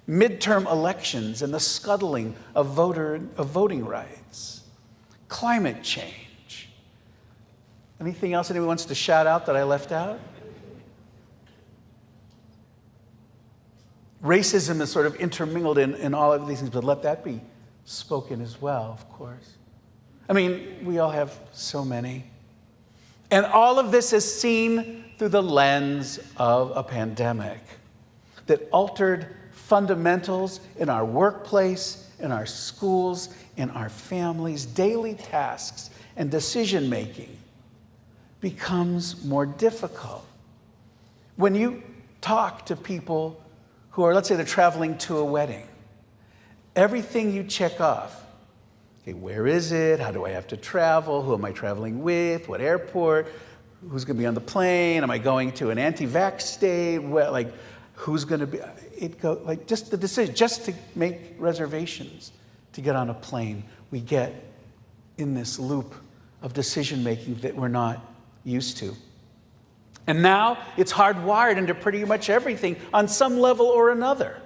Speaker 1: midterm elections and the scuttling of voting rights, climate change. Anything else anyone wants to shout out that I left out? Racism is sort of intermingled in all of these things, but let that be spoken as well, of course. I mean, we all have so many. And all of this is seen through the lens of a pandemic that altered fundamentals in our workplace, in our schools, in our families, daily tasks, and decision-making becomes more difficult. When you talk to people who are, let's say they're traveling to a wedding, everything you check off, okay, where is it? How do I have to travel? Who am I traveling with? What airport? Who's going to be on the plane? Am I going to an anti-vax state? Who's going to be? Just the decision, just to make reservations to get on a plane, we get in this loop of decision-making that we're not used to. And now it's hardwired into pretty much everything on some level or another.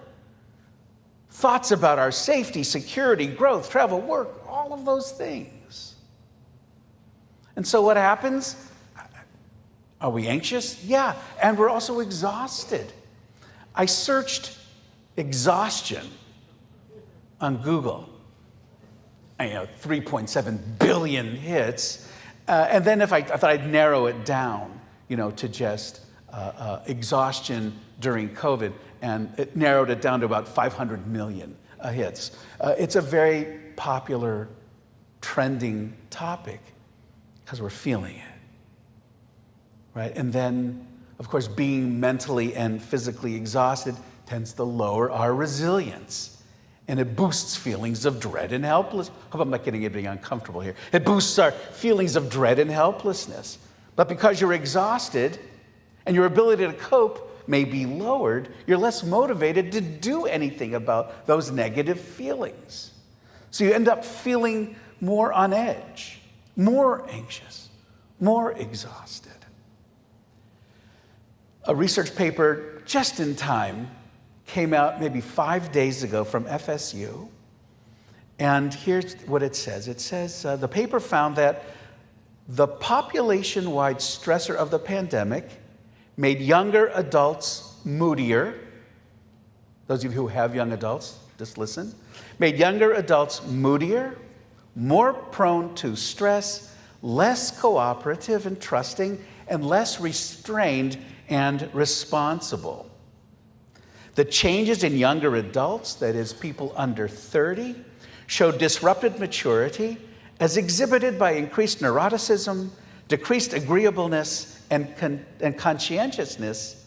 Speaker 1: Thoughts about our safety, security, growth, travel, work, all of those things. And so what happens? Are we anxious? Yeah, and we're also exhausted. I searched exhaustion on Google. 3.7 billion hits. And then if I thought I'd narrow it down, to just exhaustion during COVID, and it narrowed it down to about 500 million hits. It's a very popular, trending topic because we're feeling it, right? And then, of course, being mentally and physically exhausted tends to lower our resilience. And it boosts feelings of dread and helplessness. Hope I'm not getting anybody uncomfortable here. It boosts our feelings of dread and helplessness. But because you're exhausted and your ability to cope may be lowered, you're less motivated to do anything about those negative feelings. So you end up feeling more on edge, more anxious, more exhausted. A research paper just in time came out maybe 5 days ago from FSU. And here's what it says. It says, the paper found that the population-wide stressor of the pandemic made younger adults moodier. Those of you who have young adults, just listen. Made younger adults moodier, more prone to stress, less cooperative and trusting, and less restrained and responsible. The changes in younger adults, that is, people under 30, showed disrupted maturity as exhibited by increased neuroticism, decreased agreeableness, and conscientiousness.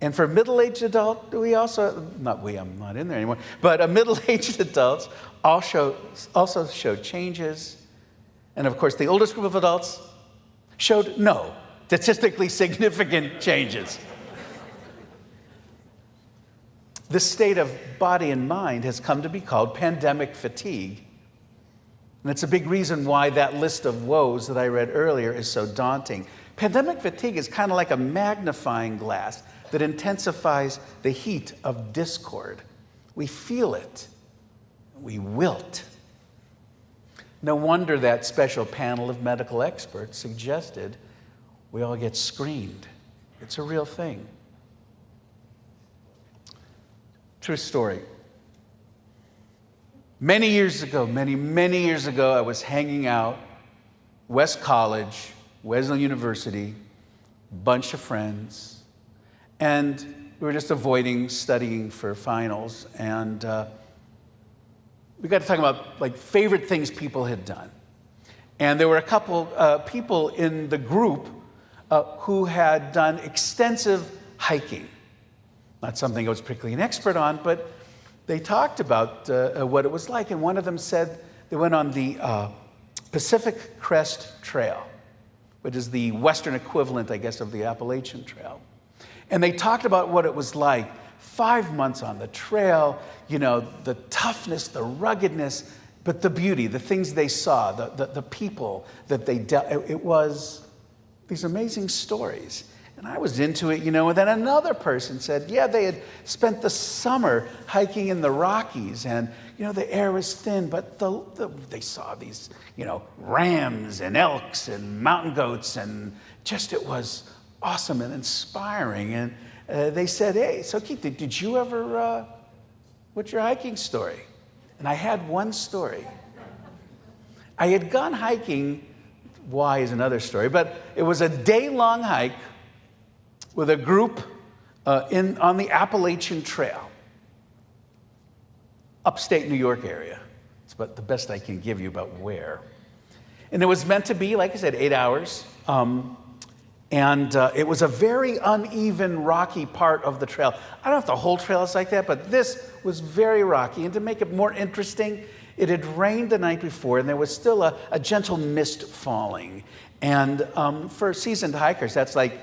Speaker 1: And for middle-aged adults, I'm not in there anymore, but middle-aged adults also showed changes. And of course, the oldest group of adults showed no statistically significant changes. This state of body and mind has come to be called pandemic fatigue. And it's a big reason why that list of woes that I read earlier is so daunting. Pandemic fatigue is kind of like a magnifying glass that intensifies the heat of discord. We feel it. We wilt. No wonder that special panel of medical experts suggested we all get screened. It's a real thing. True story. Many years ago, many years ago, I was hanging out, West College, Wesleyan University, bunch of friends, and we were just avoiding studying for finals, and we got to talking about like favorite things people had done. And there were a couple people in the group who had done extensive hiking. Not something I was particularly an expert on, but they talked about what it was like. And one of them said they went on the Pacific Crest Trail, which is the Western equivalent, I guess, of the Appalachian Trail. And they talked about what it was like, 5 months on the trail, the toughness, the ruggedness, but the beauty, the things they saw, the people that they dealt. It was these amazing stories. And I was into it, and then another person said, yeah, they had spent the summer hiking in the Rockies, and, the air was thin, but they saw these, rams and elks and mountain goats, and just it was awesome and inspiring. And they said, hey, so Keith, did you ever, what's your hiking story? And I had one story. I had gone hiking, why is another story, but it was a day-long hike with a group on the Appalachian Trail, upstate New York area. It's about the best I can give you about where. And it was meant to be, like I said, 8 hours. And it was a very uneven, rocky part of the trail. I don't know if the whole trail is like that, but this was very rocky. And to make it more interesting, it had rained the night before, and there was still a gentle mist falling. And for seasoned hikers, that's like,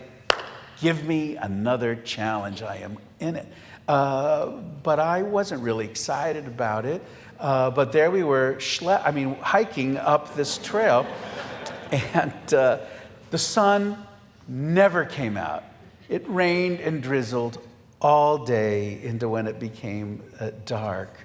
Speaker 1: give me another challenge, I am in it. But I wasn't really excited about it. But there we were, hiking up this trail, and the sun never came out. It rained and drizzled all day into when it became dark.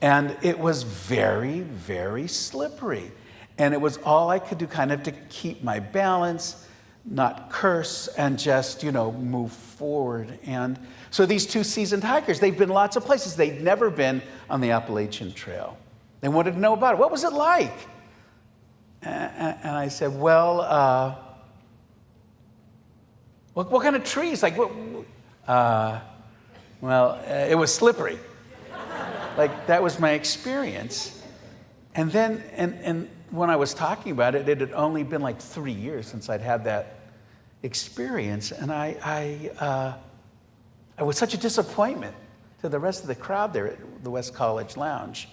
Speaker 1: And it was very, very slippery. And it was all I could do kind of to keep my balance, not curse, and just, move forward. And so these two seasoned hikers, they've been lots of places. They'd never been on the Appalachian Trail. They wanted to know about it. What was it like? And I said, well, what kind of trees? Like, it was slippery. Like, that was my experience. And then, and when I was talking about it, it had only been like 3 years since I'd had that experience. And I was such a disappointment to the rest of the crowd there at the West College Lounge.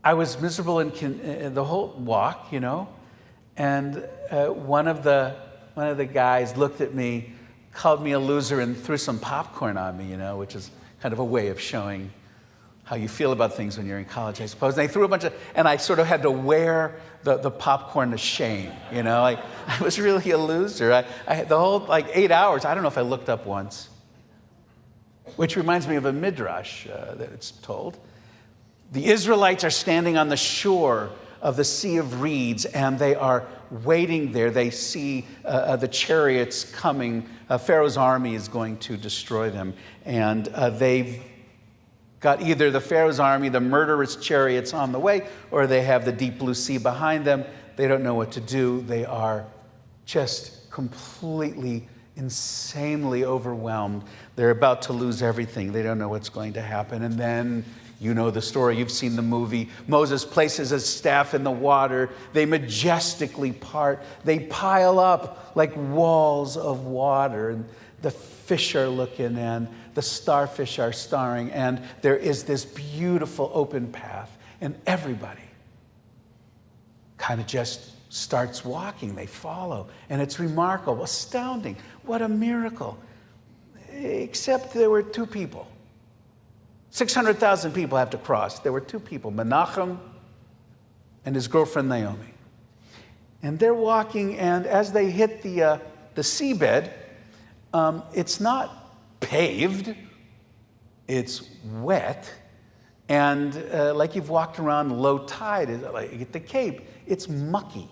Speaker 1: I was miserable in the whole walk, and one of the guys looked at me, called me a loser, and threw some popcorn on me, which is kind of a way of showing how you feel about things when you're in college, I suppose. And they threw and I sort of had to wear the popcorn to shame, like I was really a loser. I had the whole 8 hours, I don't know if I looked up once, which reminds me of a midrash that it's told. The Israelites are standing on the shore of the Sea of Reeds, and they are waiting there. They see the chariots coming. Pharaoh's army is going to destroy them. And they've got either the Pharaoh's army, the murderous chariots on the way, or they have the deep blue sea behind them. They don't know what to do. They are just completely, insanely overwhelmed. They're about to lose everything. They don't know what's going to happen. And then, you know the story, you've seen the movie. Moses places his staff in the water. They majestically part. They pile up like walls of water. And the fish are looking, and the starfish are starring. And there is this beautiful open path. And everybody kind of just starts walking. They follow. And it's remarkable, astounding. What a miracle. Except there were two people. 600,000 people have to cross. There were two people, Menachem and his girlfriend Naomi. And they're walking, and as they hit the seabed, it's not paved, it's wet. And like you've walked around low tide, like at the Cape, it's mucky.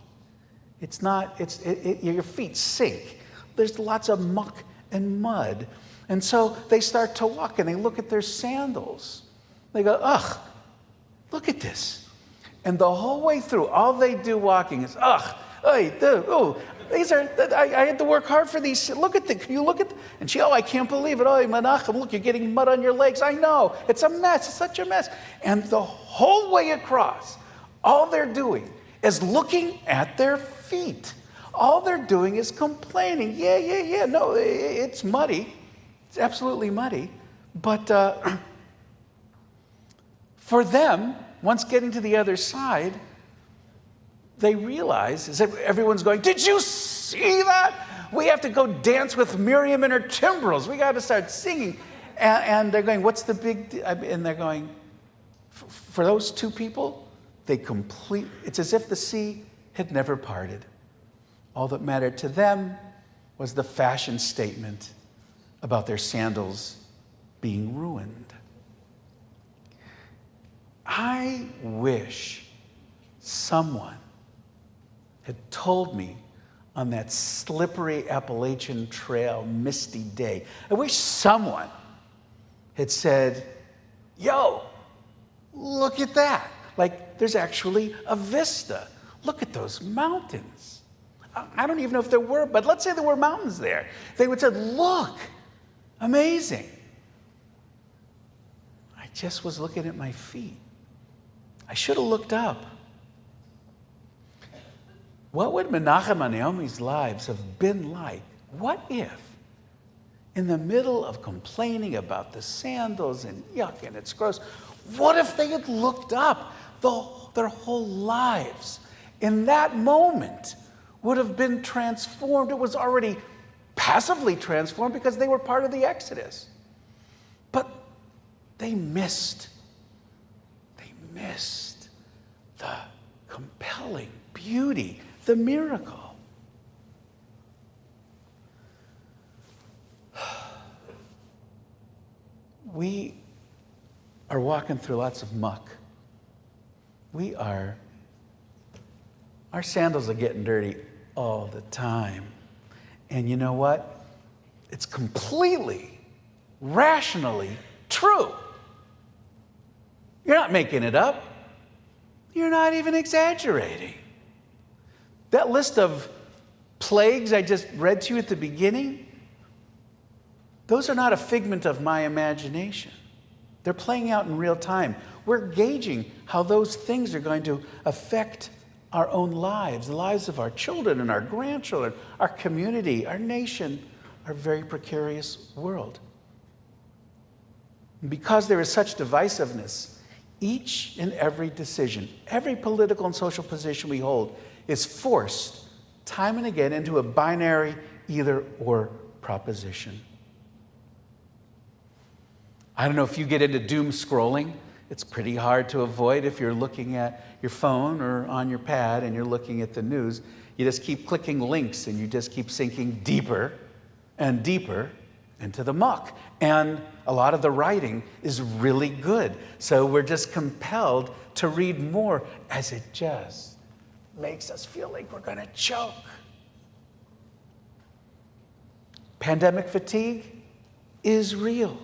Speaker 1: It's not, your feet sink. There's lots of muck and mud. And so they start to walk, and they look at their sandals. They go, ugh, look at this. And the whole way through, all they do walking is, ugh, these are, I had to work hard for these. Look at can you look at and she, I can't believe it. Oh, Menachem, look, you're getting mud on your legs. I know, it's a mess, it's such a mess. And the whole way across, all they're doing is looking at their feet. All they're doing is complaining. Yeah, no, it's muddy. It's absolutely muddy. But for them, once getting to the other side, they realize, is that everyone's going, did you see that? We have to go dance with Miriam and her timbrels. We got to start singing. And they're going, what's the big deal? And they're going, for those two people, it's as if the sea had never parted. All that mattered to them was the fashion statement about their sandals being ruined. I wish someone had told me on that slippery Appalachian Trail misty day. I wish someone had said, yo, look at that. Like, there's actually a vista. Look at those mountains. I don't even know if there were, but let's say there were mountains there. They would say, look, amazing. I just was looking at my feet. I should have looked up. What would Menachem and Naomi's lives have been like? What if, in the middle of complaining about the sandals and yuck and it's gross, what if they had looked up? Their whole lives in that moment would have been transformed. It was already passively transformed because they were part of the Exodus. But they missed the compelling beauty, the miracle. we are walking through lots of muck. Our sandals are getting dirty all the time. And you know what? It's completely, rationally true. You're not making it up. You're not even exaggerating. That list of plagues I just read to you at the beginning, those are not a figment of my imagination. They're playing out in real time. We're gauging how those things are going to affect our own lives, the lives of our children and our grandchildren, our community, our nation, our very precarious world. And because there is such divisiveness, each and every decision, every political and social position we hold is forced time and again into a binary either-or proposition. I don't know if you get into doom scrolling. It's pretty hard to avoid if you're looking at your phone or on your pad and you're looking at the news. You just keep clicking links and you just keep sinking deeper and deeper into the muck. And a lot of the writing is really good. So we're just compelled to read more as it just makes us feel like we're going to choke. Pandemic fatigue is real.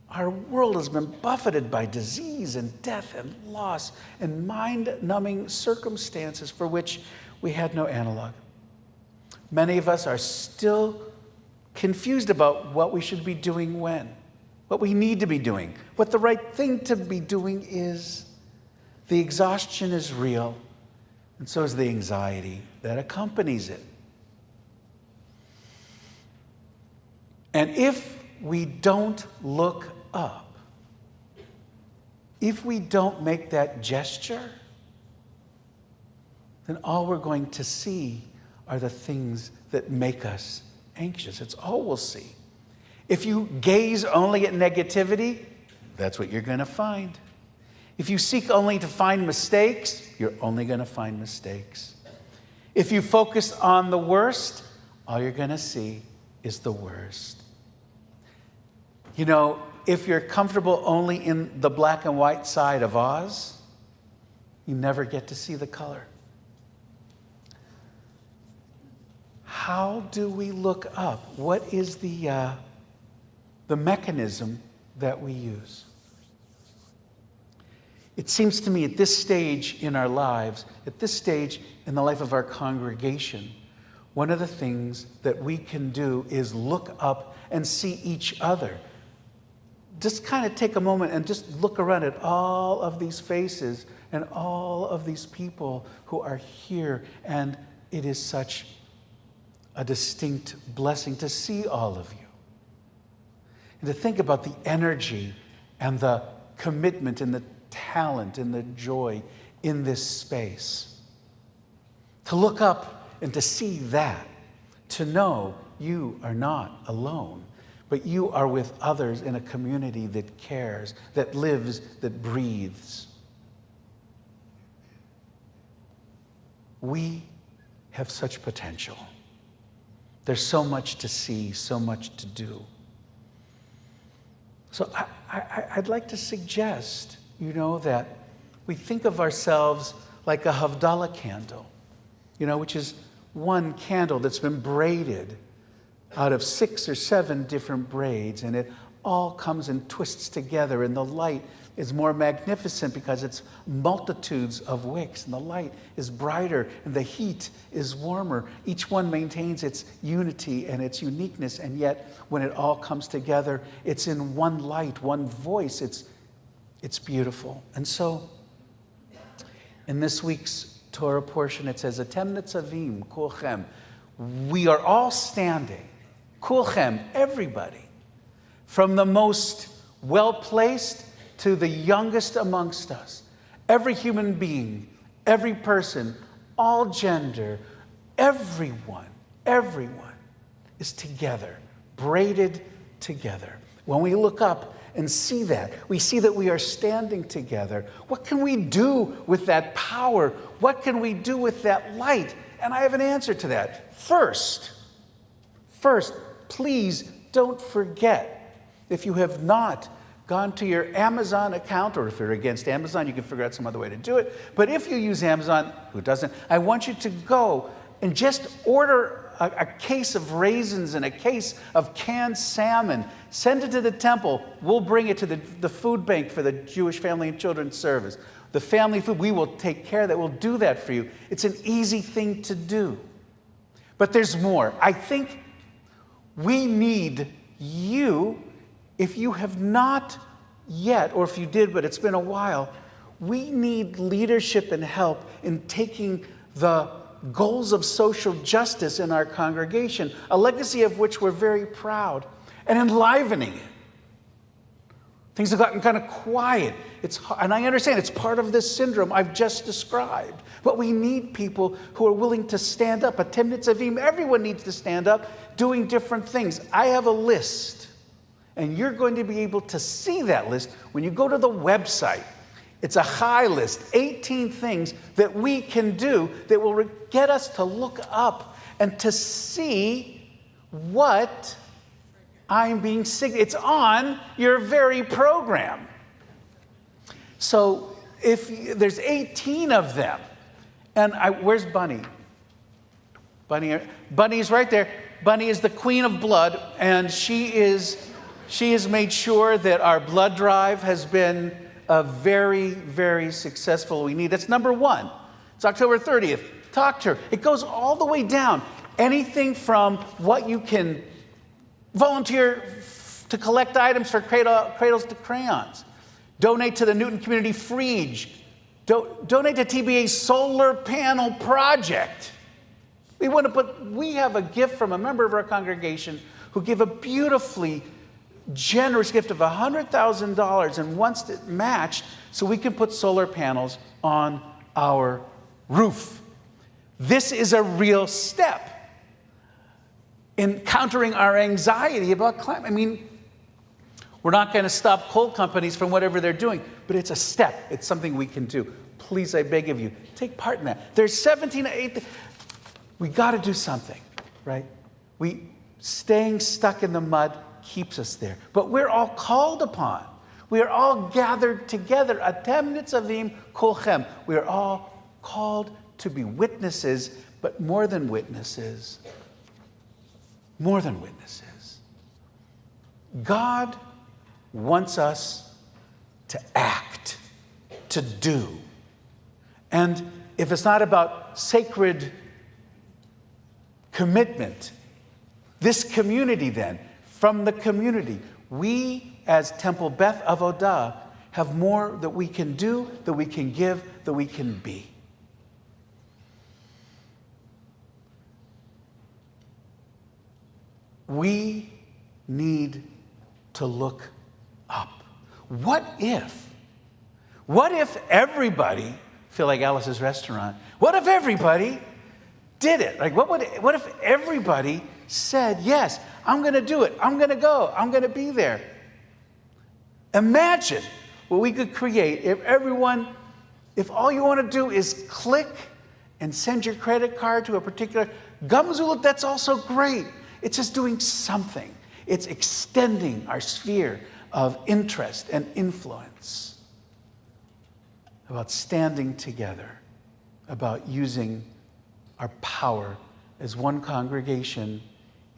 Speaker 1: Our world has been buffeted by disease and death and loss and mind-numbing circumstances for which we had no analog. Many of us are still confused about what we should be doing when, what we need to be doing, what the right thing to be doing is. The exhaustion is real, and so is the anxiety that accompanies it. And if we don't look up, if we don't make that gesture, then all we're going to see are the things that make us anxious. It's all we'll see. If you gaze only at negativity, that's what you're going to find. If you seek only to find mistakes, you're only going to find mistakes. If you focus on the worst, all you're going to see is the worst. You know, if you're comfortable only in the black and white side of Oz, you never get to see the color. How do we look up? What is the mechanism that we use? It seems to me at this stage in our lives, at this stage in the life of our congregation, one of the things that we can do is look up and see each other. Just kind of take a moment and just look around at all of these faces and all of these people who are here. And it is such a distinct blessing to see all of you. And to think about the energy and the commitment and the talent and the joy in this space. To look up and to see that. To know you are not alone, but you are with others in a community that cares, that lives, that breathes. We have such potential. There's so much to see, so much to do. So I'd like to suggest, that we think of ourselves like a Havdalah candle, which is one candle that's been braided out of 6 or 7 different braids, and it all comes and twists together, and the light is more magnificent because it's multitudes of wicks, and the light is brighter, and the heat is warmer. Each one maintains its unity and its uniqueness, and yet when it all comes together, it's in one light, one voice. It's beautiful. And so, in this week's Torah portion, it says, Atem nitzavim kulchem. We are all standing, kulchem, everybody, from the most well-placed to the youngest amongst us. Every human being, every person, all gender, everyone is together, braided together. When we look up and see that, we see that we are standing together. What can we do with that power? What can we do with that light? And I have an answer to that. First, please don't forget If you have not gone to your Amazon account, or if you're against Amazon, you can figure out some other way to do it. But if you use Amazon, who doesn't, I want you to go and just order a case of raisins and a case of canned salmon. Send it to the temple. We'll bring it to the food bank for the Jewish Family and Children's Service. The family food, we will take care of that. We'll do that for you. It's an easy thing to do. But there's more. I think we need you, if you have not yet, or if you did, but it's been a while, we need leadership and help in taking the goals of social justice in our congregation, a legacy of which we're very proud, and enlivening it. Things have gotten kind of quiet. And I understand it's part of this syndrome I've just described. But we need people who are willing to stand up. A Timnitz Avim, everyone needs to stand up, doing different things. I have a list, and you're going to be able to see that list when you go to the website. It's a high list, 18 things that we can do that will get us to look up and to see what I'm being signaled. It's on your very program. So if there's 18 of them, and where's Bunny? Bunny's right there. Bunny is the queen of blood, and she has made sure that our blood drive has been very, very successful. That's number 1. It's October 30th. Talk to her. It goes all the way down. Anything from what you can volunteer to collect items for cradles to crayons. Donate to the Newton Community Fridge. Donate to TBA's solar panel project. We have a gift from a member of our congregation who gave a beautifully generous gift of $100,000 and wants it matched so we can put solar panels on our roof. This is a real step in countering our anxiety about climate. I mean, we're not going to stop coal companies from whatever they're doing, but it's a step. It's something we can do. Please, I beg of you, take part in that. There's 17 to 8. We got to do something, right? Staying stuck in the mud keeps us there. But we're all called upon. We are all gathered together. Atem nitzavim kolchem. We are all called to be witnesses, but more than witnesses. More than witnesses. God wants us to act, to do. And if it's not about sacred commitment, this community then, from the community, we as Temple Beth Avodah have more that we can do, that we can give, that we can be. We need to look up. What if everybody, feel like Alice's Restaurant, what if everybody did it? Like, what if everybody said, yes, I'm going to do it. I'm going to go. I'm going to be there. Imagine what we could create if all you want to do is click and send your credit card to a particular Gamzulut, that's also great. It's just doing something. It's extending our sphere of interest and influence, about standing together, about using our power as one congregation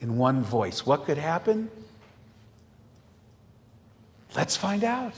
Speaker 1: in one voice. What could happen? Let's find out.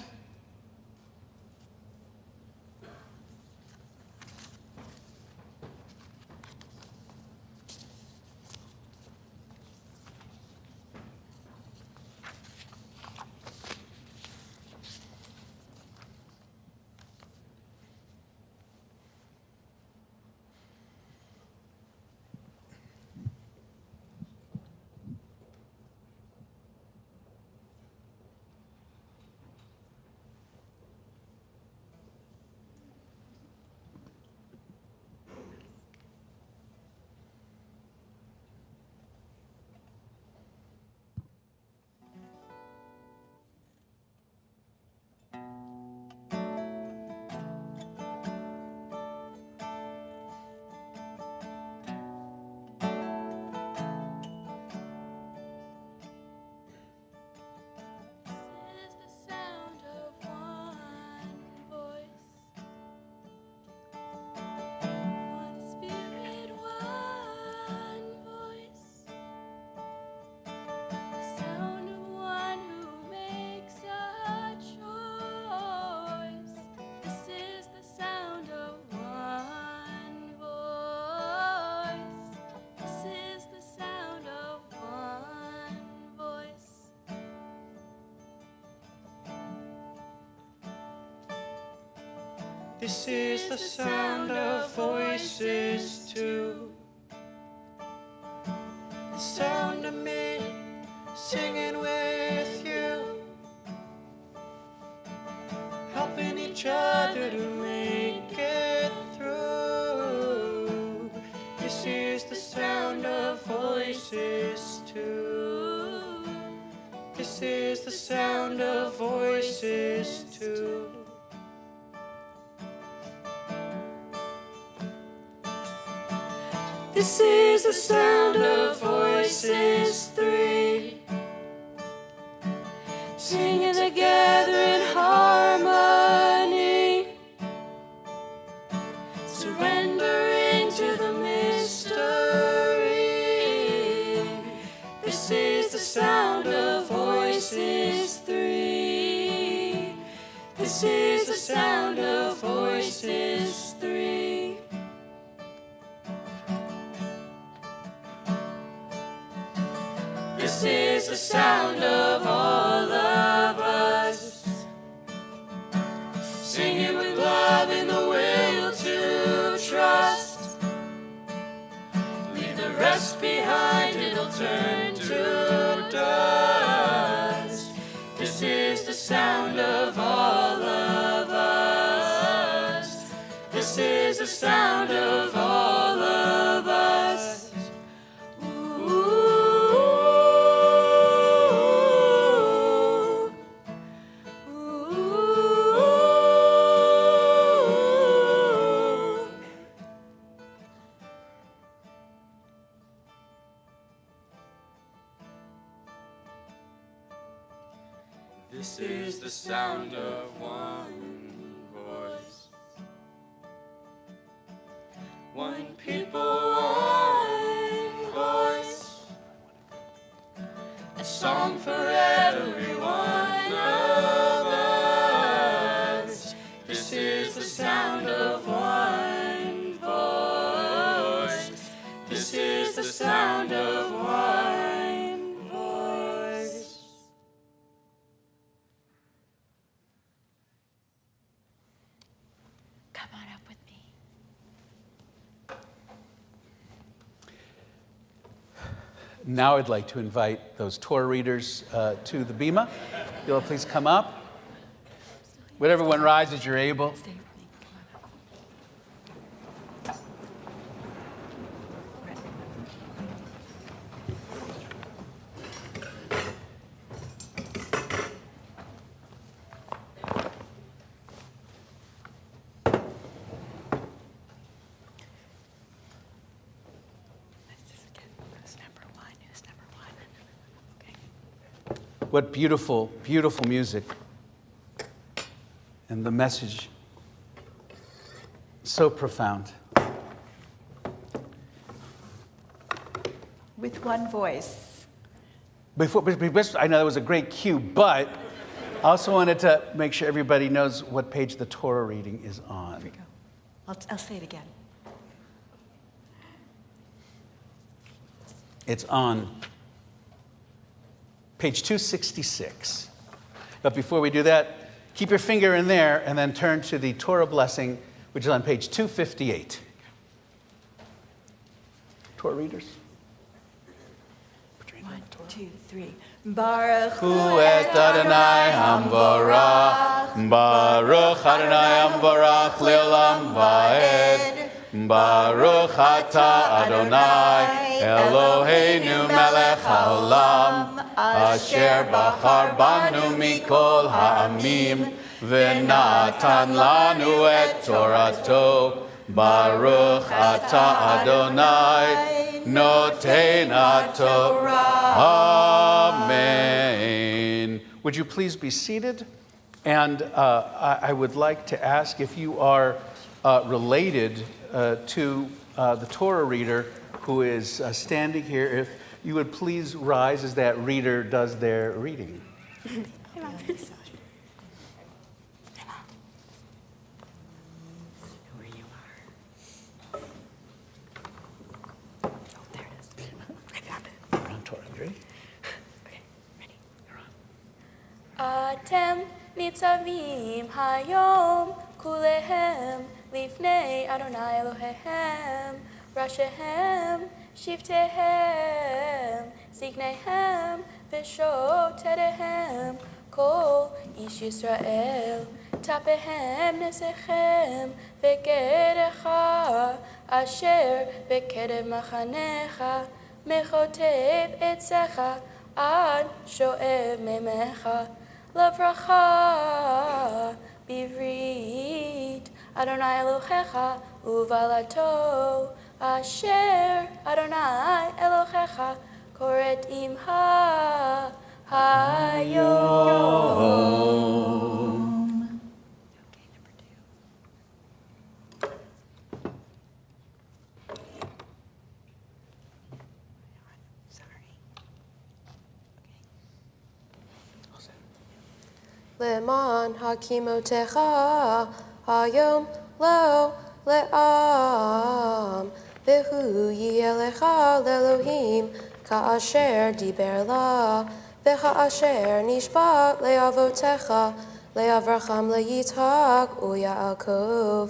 Speaker 4: This is the sound of voices too. The sound of me singing with you, helping each other to make it through. This is the sound of voices too. This is the sound of voices too. This is the sound of voices three, singing together in harmony, surrendering to the mystery. This is the sound of voices three. This is the sound of voices three. This is the sound of all of us, singing with love in the will to trust. Leave the rest behind, it'll turn to dust. This is the sound of all of us. This is the sound of all of us. This is the sound of one voice, one people, one voice, a song for every one of us. This is the sound of one voice. This is the sound of one voice.
Speaker 2: Come on up with me.
Speaker 1: Now I'd like to invite those Torah readers to the bima. You'll please come up. Would everyone rise as you're able?
Speaker 2: Stay with me. Come on up. Ready. Let's just get who's number one. Who's number one? Okay.
Speaker 1: What beautiful, beautiful music. And the message, so profound.
Speaker 2: With one voice.
Speaker 1: Before, I know that was a great cue, but I also wanted to make sure everybody knows what page the Torah reading is on.
Speaker 2: Here we go. I'll say it again.
Speaker 1: It's on page 266. But before we do that, keep your finger in there and then turn to the Torah blessing, which is on page 258. Torah readers? Put your hand on
Speaker 2: 1,
Speaker 1: the Torah.
Speaker 2: 2, 3. Baruch
Speaker 1: Hu et Adonai Hamvorach, Baruch Adonai Hamvorach Leolam Vaed, Baruch Ata Adonai Eloheinu Melech Haolam, Asher Bachar Banu Mikol Ha'amim, V'natan Lanu et Torato, Baruch Ata Adonai Noten HaTorah. Amen. Would you please be seated? And I would like to ask if you are related to the Torah reader who is standing here, if you would please rise as that reader does their reading.
Speaker 2: where you are. Oh, there it is. I found it.
Speaker 1: You're on Torah. You ready?
Speaker 2: Okay, ready.
Speaker 1: You're on.
Speaker 5: Atem nitzavim hayom kulehem lifnei Adonai Elohehem, rashehem, shivtehem, ziknehem, v'shoterehem, kol ish Yisrael, tapehem nesechem, v'gerecha, asher v'kerev machanecha, mechotev etzecha, ad shoev memecha, lavracha, bivrit, Adonai Elohecha, uvalato, asher Adonai Elohecha, koret imha, hayom.
Speaker 6: Leman hakimotecha hayom lo le'am v'hu yiyelecha le'Elohim ka'asher diber la v'ha'asher nishbat le'avotecha le'avracham le'yitzhak u'Yaakov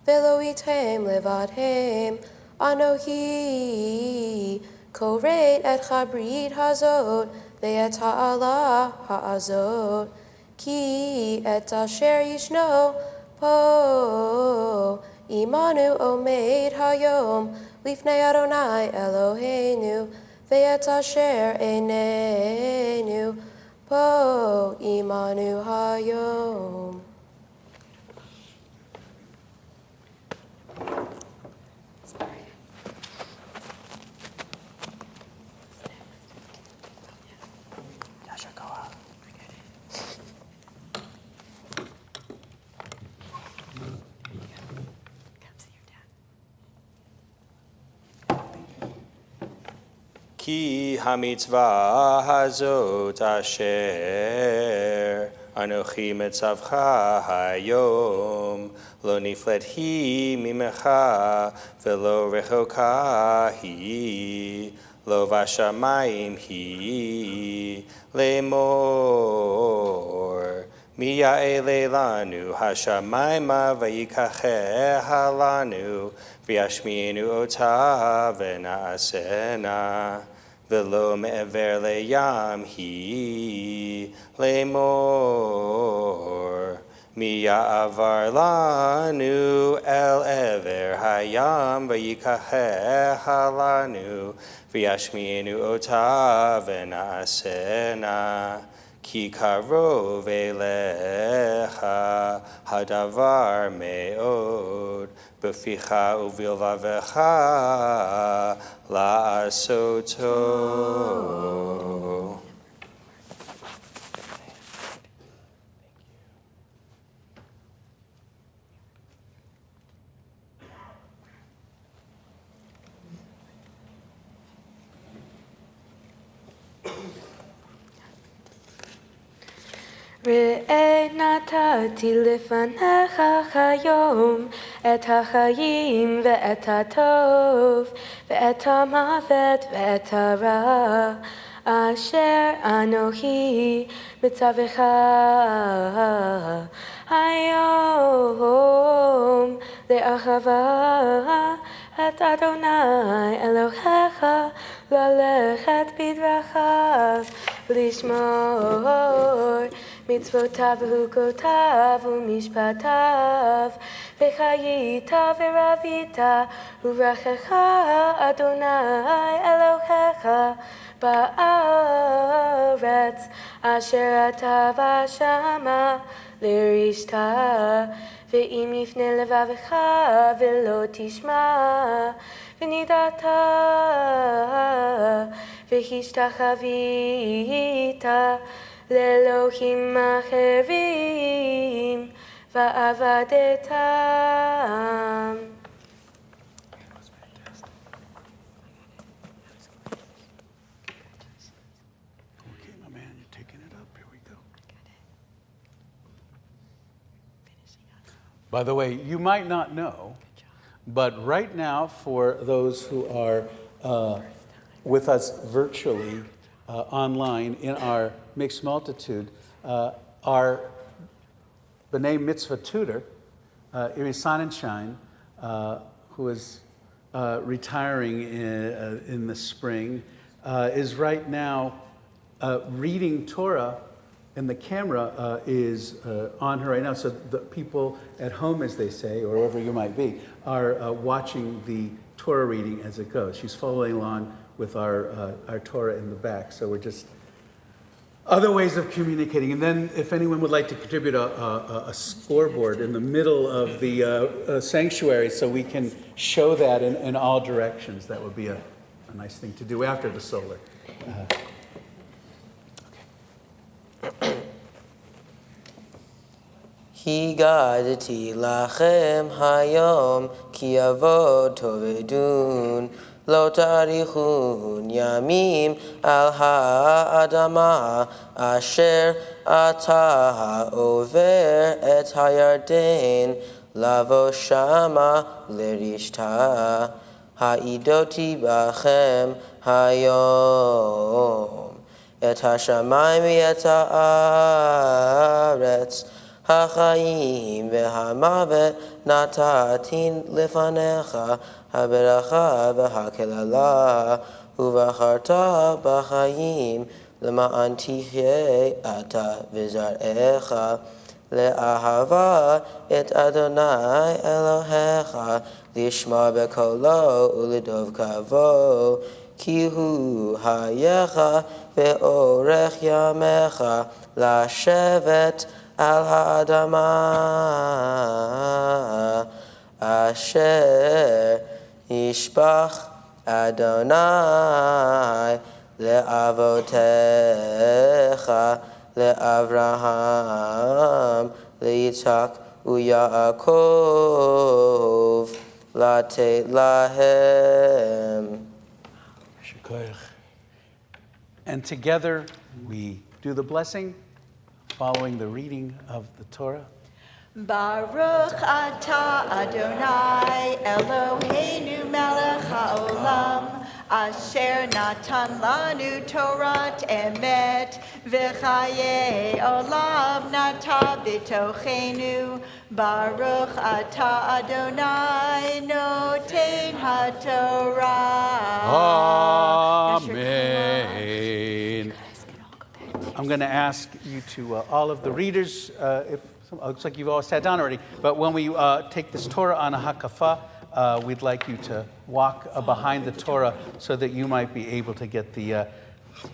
Speaker 6: v'lo yitem levadhem anohi koret et chabrit hazot ve'et ha'ala ha'azot Ki et asher yishno po imanu omeid hayom lifnei Adonai Eloheinu ve'et asher einenu po imanu hayom.
Speaker 4: Ki hamitzvah hazot asher anochi metzavcha hayom lo niflet hi mimecha velo rechoka hi lo vashamayim hi lemor miya'ele lanu hashamayma vayikacheha lanu v'yashmienu ota v'na'asena v'lo me'ever le'yam hi lemor miya'avar lanu el ever hayam v'yikacheha lanu v'yashmienu ota v'na'asena Ki karov elecha hadavar me'od b'ficha uvilvavecha la'asoto.
Speaker 5: ראה נתתי לפניך היום את החיים ואת הטוב ואת המוות ואת הרע אשר אנוכי מצווך היום לאחווה את אדוני אלוהיך ללכת בדרכיו לשמור מצוותיו וחוקותיו ומשפטיו וחיית ורבית וברכך אדוני אלוהיך בארץ אשר אתה בשמה לרשת ואם יפנה לבבך ולא תשמע ונידעת והשתחווית לאלוהים אחרים ועבדתם.
Speaker 1: Okay, my man, you're taking it up. Here we go. By the way, you might not know, but right now, for those who are with us virtually online in our mixed multitude, our B'nai Mitzvah tutor Iris Sonnenschein, who is retiring in the spring, is right now reading Torah, and the camera is on her right now. So the people at home, as they say, or wherever you might be, are watching the Torah reading as it goes. She's following along with our Torah in the back. So we're just other ways of communicating. And then if anyone would like to contribute a scoreboard in the middle of the sanctuary so we can show that in all directions, that would be a nice thing to do after the solar.
Speaker 4: Higadati lachem hayom ki avod tovedun lo tarichun yamim al ha'adama asher ata over et hayarden lavo shama lerishta ha'idoti bachem hayom et hashamayim et ha'aretz Hachayim v'hamavet natatin lefanecha haberacha v'hakelala uvacharta b'chayim lema'an tichye ata v'zarecha le'ahava et Adonai Elohecha lishma bekolo ulidov kavo ki hu hayecha ve'orech yamecha lashevet al ha'adama asher yishbach Adonai le'avotecha le'Avraham le'Yitzhak u'Yaakov latet lahem.
Speaker 1: And together we do the blessing following the reading of the Torah.
Speaker 2: Baruch atah Adonai Eloheinu melech haolam asher natan lanu Torat emet v'chayei olam nata b'tochenu Baruch atah Adonai noten haTorah.
Speaker 1: Amen. I'm going to ask you to, all of the readers, it looks like you've all sat down already, but when we take this Torah on a hakafa, we'd like you to walk behind the Torah so that you might be able to get the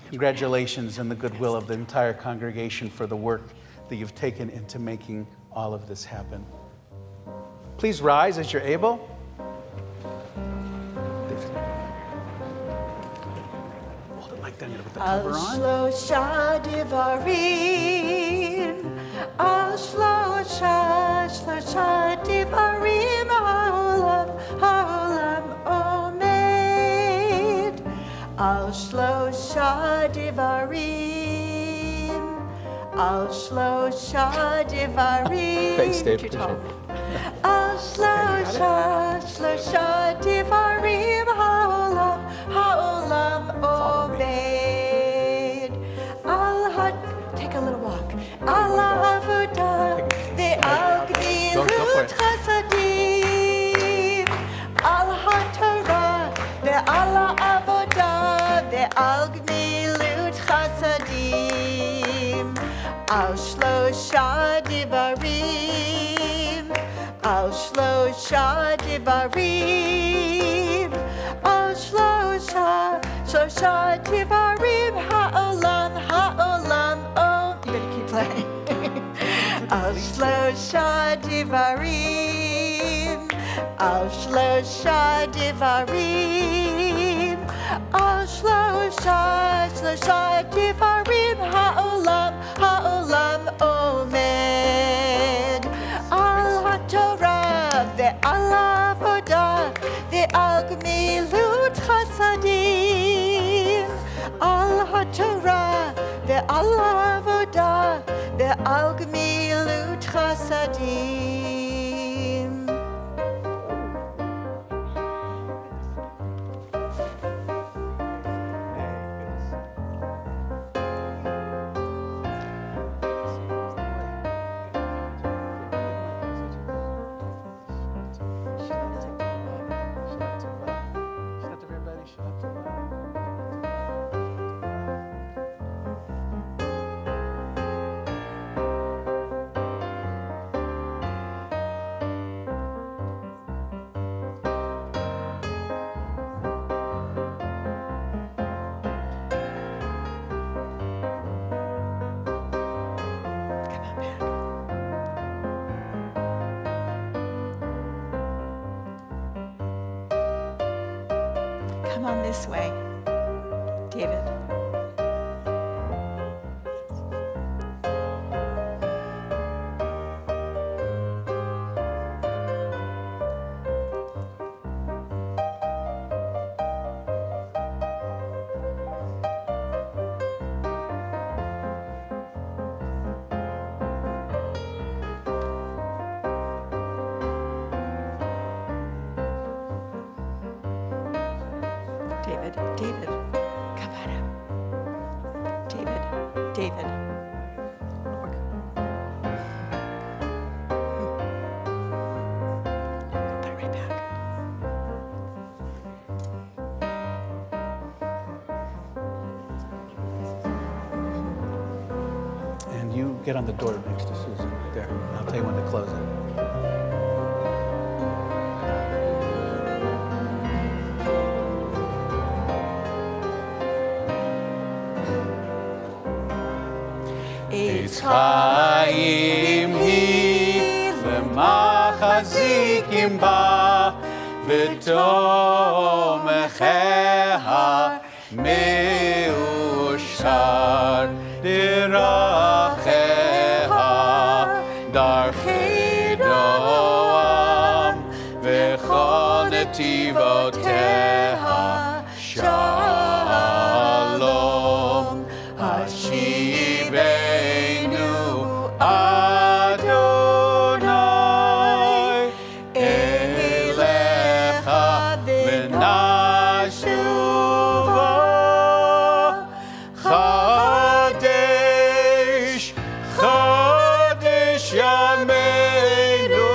Speaker 1: congratulations and the goodwill of the entire congregation for the work that you've taken into making all of this happen. Please rise as you're able. I'm going to put the cover on.
Speaker 2: Shlosha divarim, al shlosha divarim, ha'olam omed. Al shlosha divarim, al shlosha divarim.
Speaker 1: Thanks, Dave.
Speaker 2: Al shlosha divarim, ha'olam omed. Take a little walk. Al Avodah ve'al gmilut chasadim. Al haTorah ve'al Avodah ve'al gmilut chasadim. Al shlosha divarim. Al shlosha divarim. Al shlosha divarim ha'olam. You better keep playing. Al shlosha divarim. Al shlosha divarim. Al shlosha divarim ha'olam omed. Al haTorah ve'al Avodah ve'al gmilut chasadim. Al haTorah ve'al Avodah ve'al gmilut chasadim. on this way. David. David, come on up. David. Put it right back.
Speaker 1: And you get on the door next to Susan. There, I'll tell you when to close it.
Speaker 2: Eitz
Speaker 1: Chaim hi v'machazikim ba v'tomecheha meushar diracheha darchei noam v'chol netivoteha shalom Hashivenu Adonai Elecha v'nashuva Chadesh Yameinu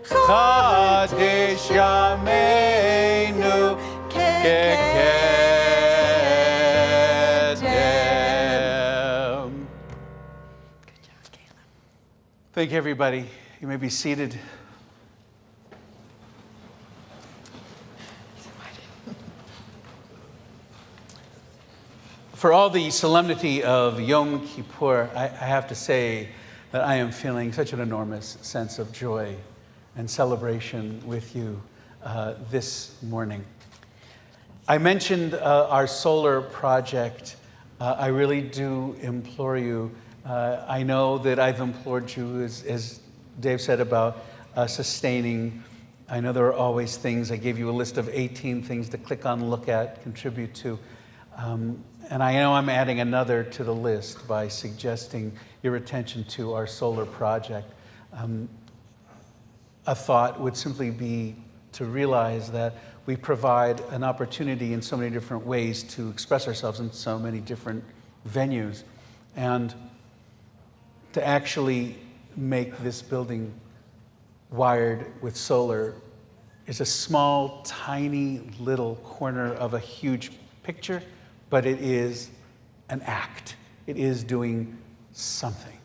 Speaker 1: Chadesh Yameinu Thank you, everybody. You may be seated. For all the solemnity of Yom Kippur, I have to say that I am feeling such an enormous sense of joy and celebration with you this morning. I mentioned our solar project. I really do implore you. I know that I've implored you, as Dave said, about sustaining. I know there are always things. I gave you a list of 18 things to click on, look at, contribute to. And I know I'm adding another to the list by suggesting your attention to our solar project. A thought would simply be to realize that we provide an opportunity in so many different ways to express ourselves in so many different venues. And to actually make this building wired with solar is a small, tiny little corner of a huge picture, but it is an act. It is doing something.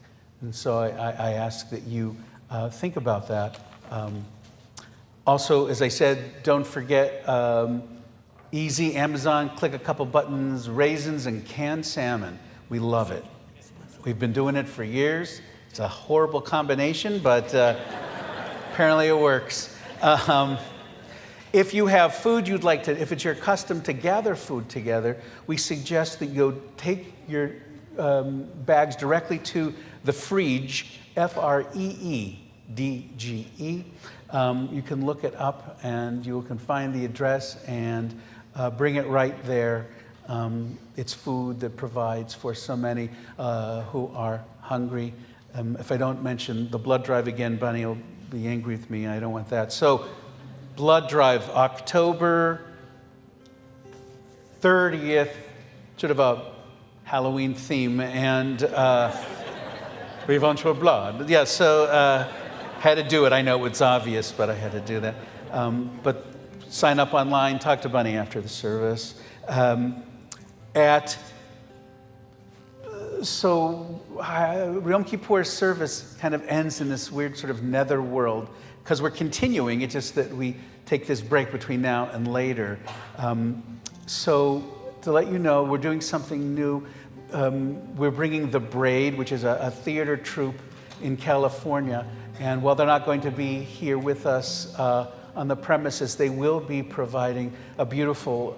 Speaker 1: And so I ask that you think about that. Also, as I said, don't forget easy Amazon, click a couple buttons, raisins and canned salmon. We love it. We've been doing it for years. It's a horrible combination, but apparently it works. If you have food you'd like to, if it's your custom to gather food together, we suggest that you take your bags directly to the Freedge, F-R-E-E-D-G-E. You can look it up and you can find the address and bring it right there. It's food that provides for so many who are hungry. If I don't mention the blood drive again, Bunny will be angry with me. I don't want that. So, blood drive, October 30th, sort of a Halloween theme, and Revanche for Blood. Yeah, so had to do it. I know it's obvious, but I had to do that. But sign up online, talk to Bunny after the service. So Yom Kippur service kind of ends in this weird sort of nether world because we're continuing. It's just that we take this break between now and later. So to let you know, we're doing something new. We're bringing The Braid, which is a theater troupe in California. And while they're not going to be here with us on the premises, they will be providing a beautiful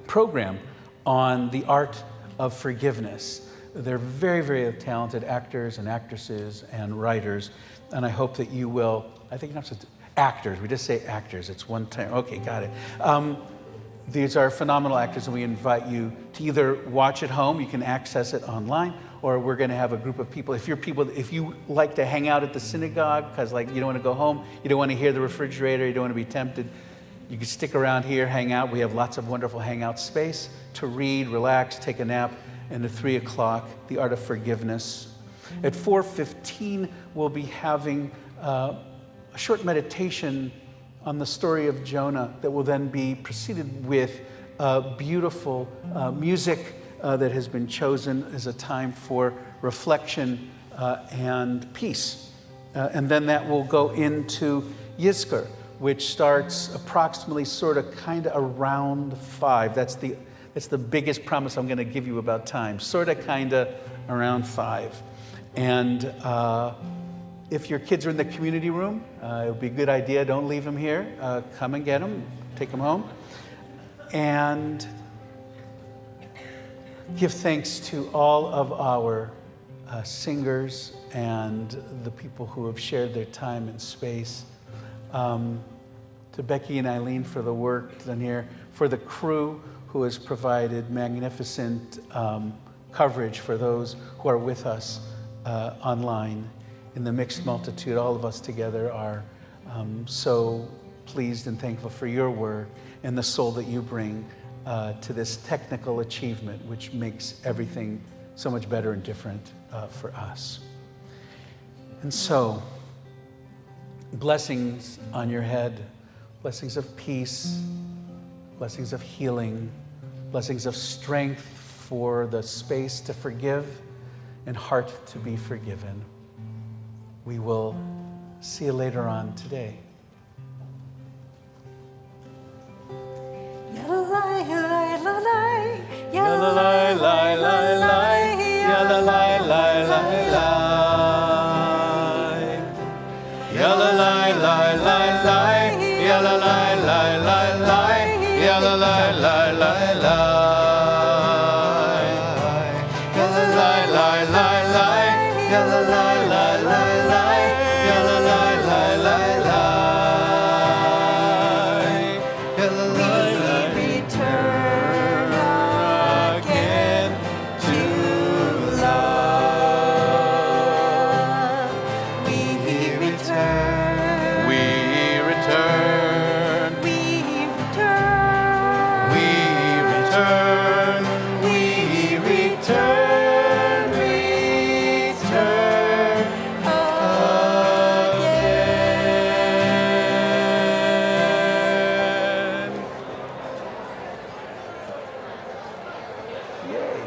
Speaker 1: program on the art of forgiveness. They're very, very talented actors and actresses and writers, and I hope that you will, I think you're not supposed to, actors, we just say actors, it's one time, okay, got it. These are phenomenal actors, and we invite you to either watch at home, you can access it online, or we're going to have a group of people. If you like to hang out at the synagogue, because like you don't want to go home, you don't want to hear the refrigerator, you don't want to be tempted, you can stick around here, hang out. We have lots of wonderful hangout space to read, relax, take a nap. And at 3 o'clock, the art of forgiveness. At 4:15, we'll be having a short meditation on the story of Jonah that will then be preceded with beautiful music that has been chosen as a time for reflection and peace. And then that will go into Yizkor, which starts approximately sort of kind of around 5. That's the biggest promise I'm going to give you about time, sort of kind of around 5. And if your kids are in the community room, it would be a good idea. Don't leave them here. Come and get them. Take them home. And give thanks to all of our singers and the people who have shared their time and space. To Becky and Eileen for the work done here. For the crew who has provided magnificent coverage for those who are with us online. In the mixed multitude, all of us together are so pleased and thankful for your work and the soul that you bring to this technical achievement, which makes everything so much better and different for us. And so, blessings on your head, blessings of peace, blessings of healing, blessings of strength for the space to forgive and heart to be forgiven. We will see you later on today. Yay.